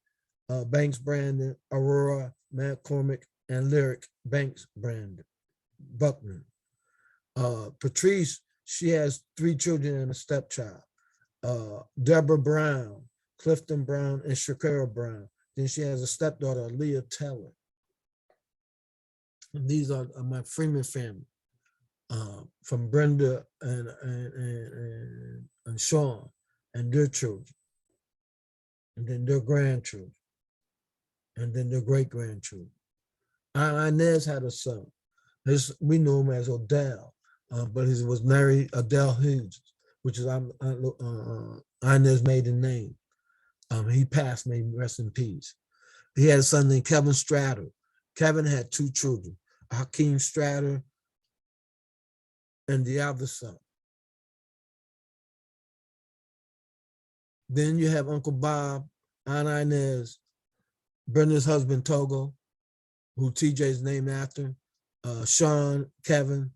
Banks Brandon, Aurora, McCormick, and Lyric Banks Brandon, Buckner. Patrice, she has three children and a stepchild, Deborah Brown, Clifton Brown, and Shakira Brown. Then she has a stepdaughter, Leah Taylor. And these are my Freeman family, from Brenda and Sean and their children, and then their grandchildren, and then their great-grandchildren. Inez had a son. We know him as Odell, but he was married Adele Hughes, which is Inez's maiden name. He passed, may rest in peace. He had a son named Kevin Stratter. Kevin had two children, Hakeem Stratter and the other son. Then you have Uncle Bob, Aunt Inez, Brenda's husband Togo, who TJ's named after, Sean, Kevin,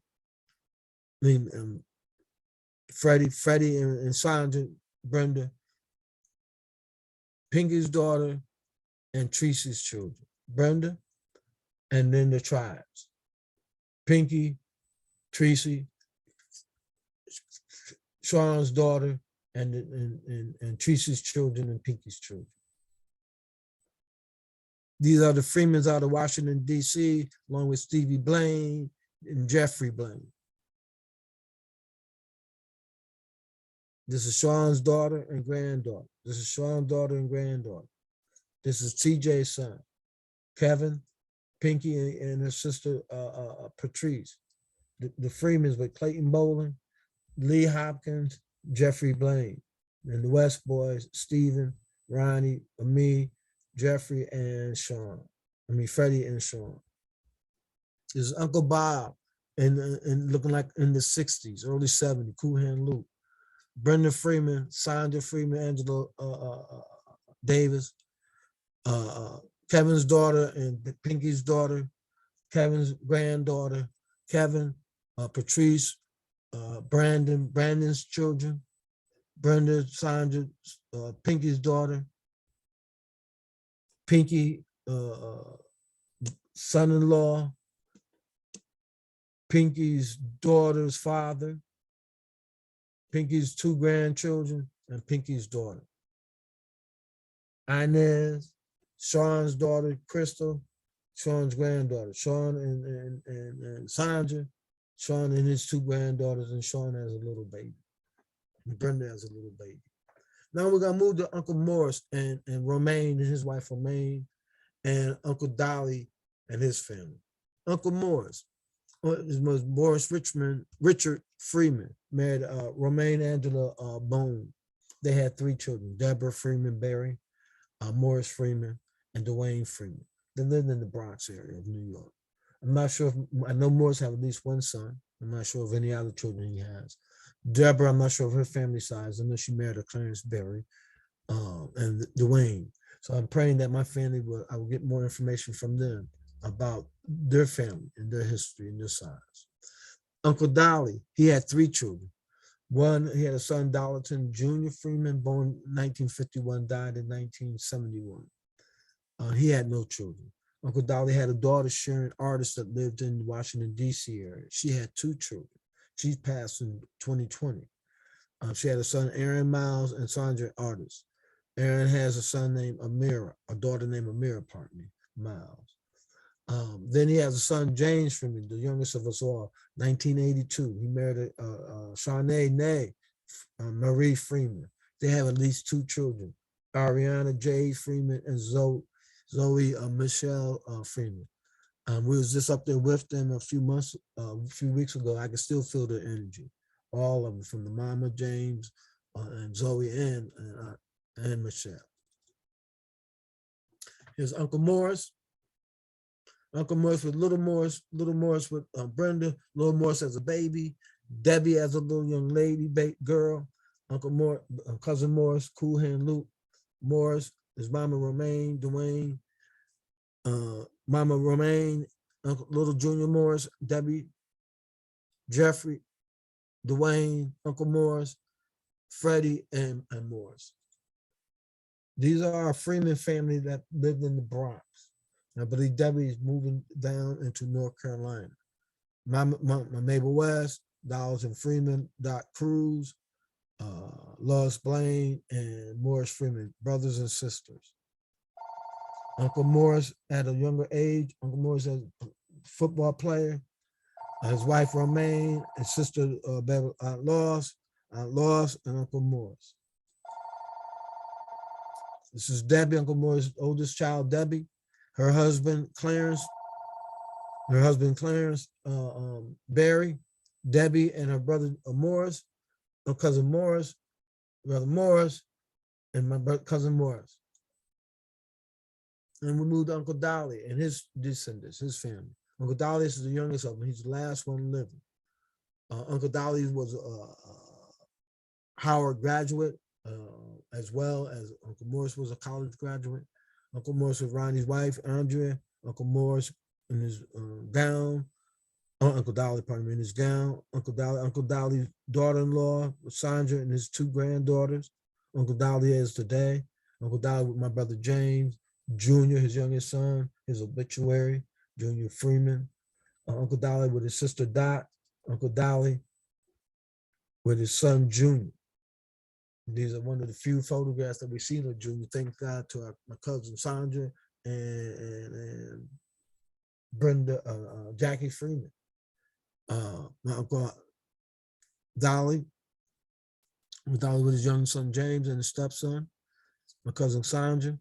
Freddie and Sandra, Brenda, Pinky's daughter, and Tracy's children, Brenda, and then the tribes, Pinky, Tracy, Sean's daughter, and Tracy's children and Pinky's children. These are the Freemans out of Washington, D.C., along with Stevie Blaine and Jeffrey Blaine. This is Sean's daughter and granddaughter. This is Sean's daughter and granddaughter. This is TJ's son, Kevin, Pinky, and her sister, Patrice. The Freemans with Clayton Boland, Lee Hopkins, Jeffrey Blaine, and the West boys, Stephen, Ronnie, me, Jeffrey, and Sean. Freddie and Sean. This is Uncle Bob, and looking like in the 60s, early 70s, Cool Hand Luke. Brenda Freeman, Sandra Freeman, Angela Davis, Kevin's daughter and Pinky's daughter, Kevin's granddaughter, Kevin, Patrice, Brandon's children, Brenda, Sandra, Pinky's daughter, Pinky, son-in-law, Pinky's daughter's father, Pinky's two grandchildren, and Pinky's daughter. Inez, Sean's daughter, Crystal, Sean's granddaughter, Sean and Sandra, Sean and his two granddaughters, and Sean has a little baby. And Brenda has a little baby. Now we're gonna move to Uncle Morris and Romaine and his wife Romaine, and Uncle Dolly and his family. Uncle Morris, was Morris Richard Freeman, married Romaine Angela Bone. They had three children, Deborah Freeman Berry, Morris Freeman, and Dwayne Freeman. They lived in the Bronx area of New York. I'm not sure I know Morris have at least one son. I'm not sure of any other children he has. Deborah, I'm not sure of her family size. I know she married a Clarence Berry, and Dwayne. So I'm praying that my family I will get more information from them about their family and their history and their size. Uncle Dolly, he had three children. One, he had a son, Dollarton Jr. Freeman, born 1951, died in 1971. He had no children. Uncle Dolly had a daughter, Sharon Artist, that lived in the Washington, D.C. area. She had two children. She passed in 2020. She had a son, Aaron Miles, and Sandra Artist. Aaron has a son named Amira, a daughter named Amira, pardon me, Miles. Then he has a son, James Freeman, the youngest of us all, 1982. He married Shawnee Nay Marie Freeman. They have at least two children, Ariana J. Freeman and Zoe Michelle Freeman. We was just up there with them a few weeks ago. I can still feel their energy, all of them, from the Mama James and Zoe and Michelle. Here's Uncle Morris. Uncle Morris with Little Morris with Brenda, Little Morris as a baby, Debbie as a little young lady, girl, Uncle Morris, Cousin Morris, Cool Hand Luke, Morris, his Mama Romaine, Dwayne, Mama Romaine, Uncle Little Junior Morris, Debbie, Jeffrey, Dwayne, Uncle Morris, Freddie, and Morris. These are our Freeman family that lived in the Bronx. I believe Debbie is moving down into North Carolina. My Mabel West, Dolls and Freeman, Doc Cruz, Lois Blaine, and Morris Freeman, brothers and sisters. Uncle Morris at a younger age, Uncle Morris as a football player, his wife Romaine, and sister Aunt Lois, and Uncle Morris. This is Debbie, Uncle Morris' oldest child, Debbie. Her husband, Clarence, Barry, Debbie, and her brother Morris, her cousin Morris, brother Morris, and my cousin Morris. And we moved to Uncle Dolly and his descendants, his family. Uncle Dolly is the youngest of them. He's the last one living. Uncle Dolly was a Howard graduate, as well as Uncle Morris was a college graduate. Uncle Morris with Ronnie's wife, Andrea. Uncle Morris in his gown. Uncle Dolly, pardon me, in his gown. Uncle Dolly's daughter-in-law, Sandra, and his two granddaughters. Uncle Dolly is today. Uncle Dolly with my brother James, Junior, his youngest son, his obituary, Junior Freeman. Uncle Dolly with his sister Dot. Uncle Dolly with his son Junior. These are one of the few photographs that we've seen of Junior. Thank God to my cousin Sandra and Brenda, Jackie Freeman. My Uncle Dolly with his young son James and his stepson. My cousin Sandra,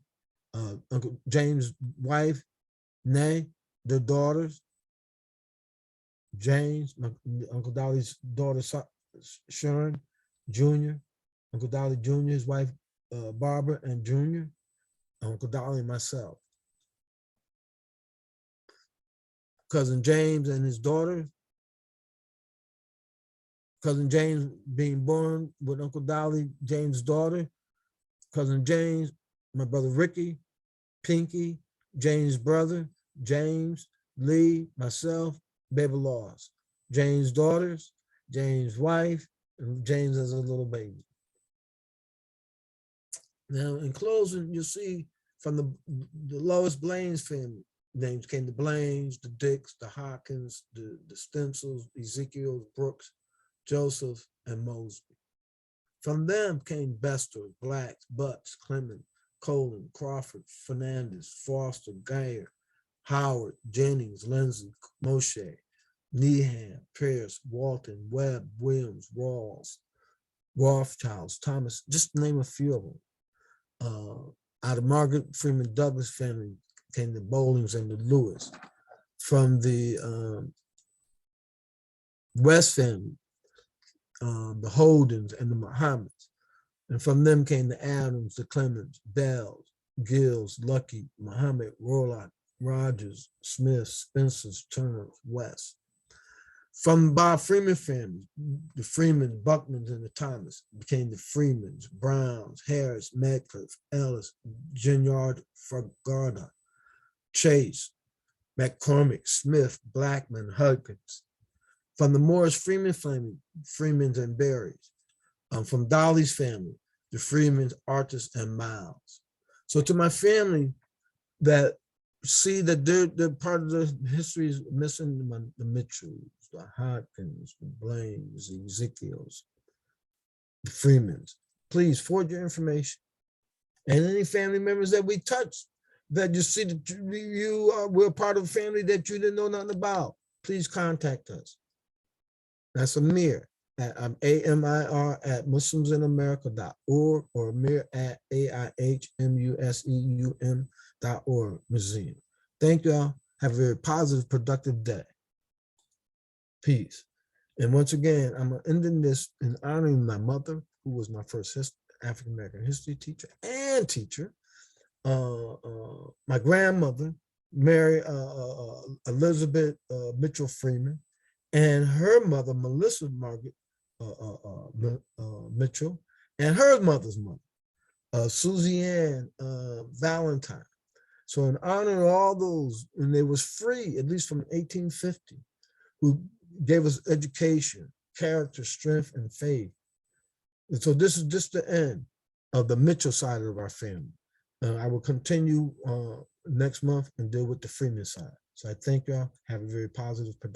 Uncle James' wife, Nay, their daughters. James, Uncle Dolly's daughter Sharon, Junior. Uncle Dolly Jr., his wife, Barbara, and Junior, Uncle Dolly and myself. Cousin James and his daughter. Cousin James being born with Uncle Dolly, James' daughter. Cousin James, my brother Ricky, Pinky, James' brother, James, Lee, myself, baby Laws. James' daughters, James' wife, and James as a little baby. Now, in closing, you'll see from the Lois Blaine's family names came the Blaines, the Dicks, the Hawkins, the Stencils, Ezekiel, Brooks, Joseph, and Mosby. From them came Bester, Blacks, Butts, Clement, Colin, Crawford, Fernandez, Foster, Geyer, Howard, Jennings, Lindsay, Moshe, Nehan, Pierce, Walton, Webb, Williams, Rawls, Rothschilds, Thomas, just to name a few of them. Out of Margaret Freeman Douglas family came the Bowlings and the Lewis. From the West family, the Holdens and the Muhammads. And from them came the Adams, the Clemens, Bells, Gills, Lucky, Muhammad, Rolock, Rogers, Smith, Spencers, Turner, West. From the Bob Freeman family, the Freemans, Buckmans, and the Thomas became the Freemans, Browns, Harris, Medcliffe, Ellis, Ginyard, Fagarda, Chase, McCormick, Smith, Blackman, Hudkins. From the Morris Freeman family, Freemans and Berries. From Dolly's family, the Freemans, Artis, and Miles. So to my family that see that they're part of the history is missing, the Mitchells, the Hopkins, the Blaines, the Ezekiels, the Freemans. Please forward your information. And any family members that we touched, that you see that we're part of a family that you didn't know nothing about, please contact us. That's Amir at AMIR at muslimsinamerica.org or Amir at AIHMUSEUM.org museum. Thank y'all. Have a very positive, productive day. Peace. And once again, I'm ending this in honoring my mother, who was my first African American history teacher and teacher. My grandmother, Mary Elizabeth Mitchell Freeman, and her mother, Melissa Margaret Mitchell, and her mother's mother, Susie Ann Valentine. So in honor of all those, and they was free, at least from 1850, who gave us education, character, strength, and faith. And so this is just the end of the Mitchell side of our family. I will continue next month and deal with the Freeman side. So I thank y'all. Have a very positive, productive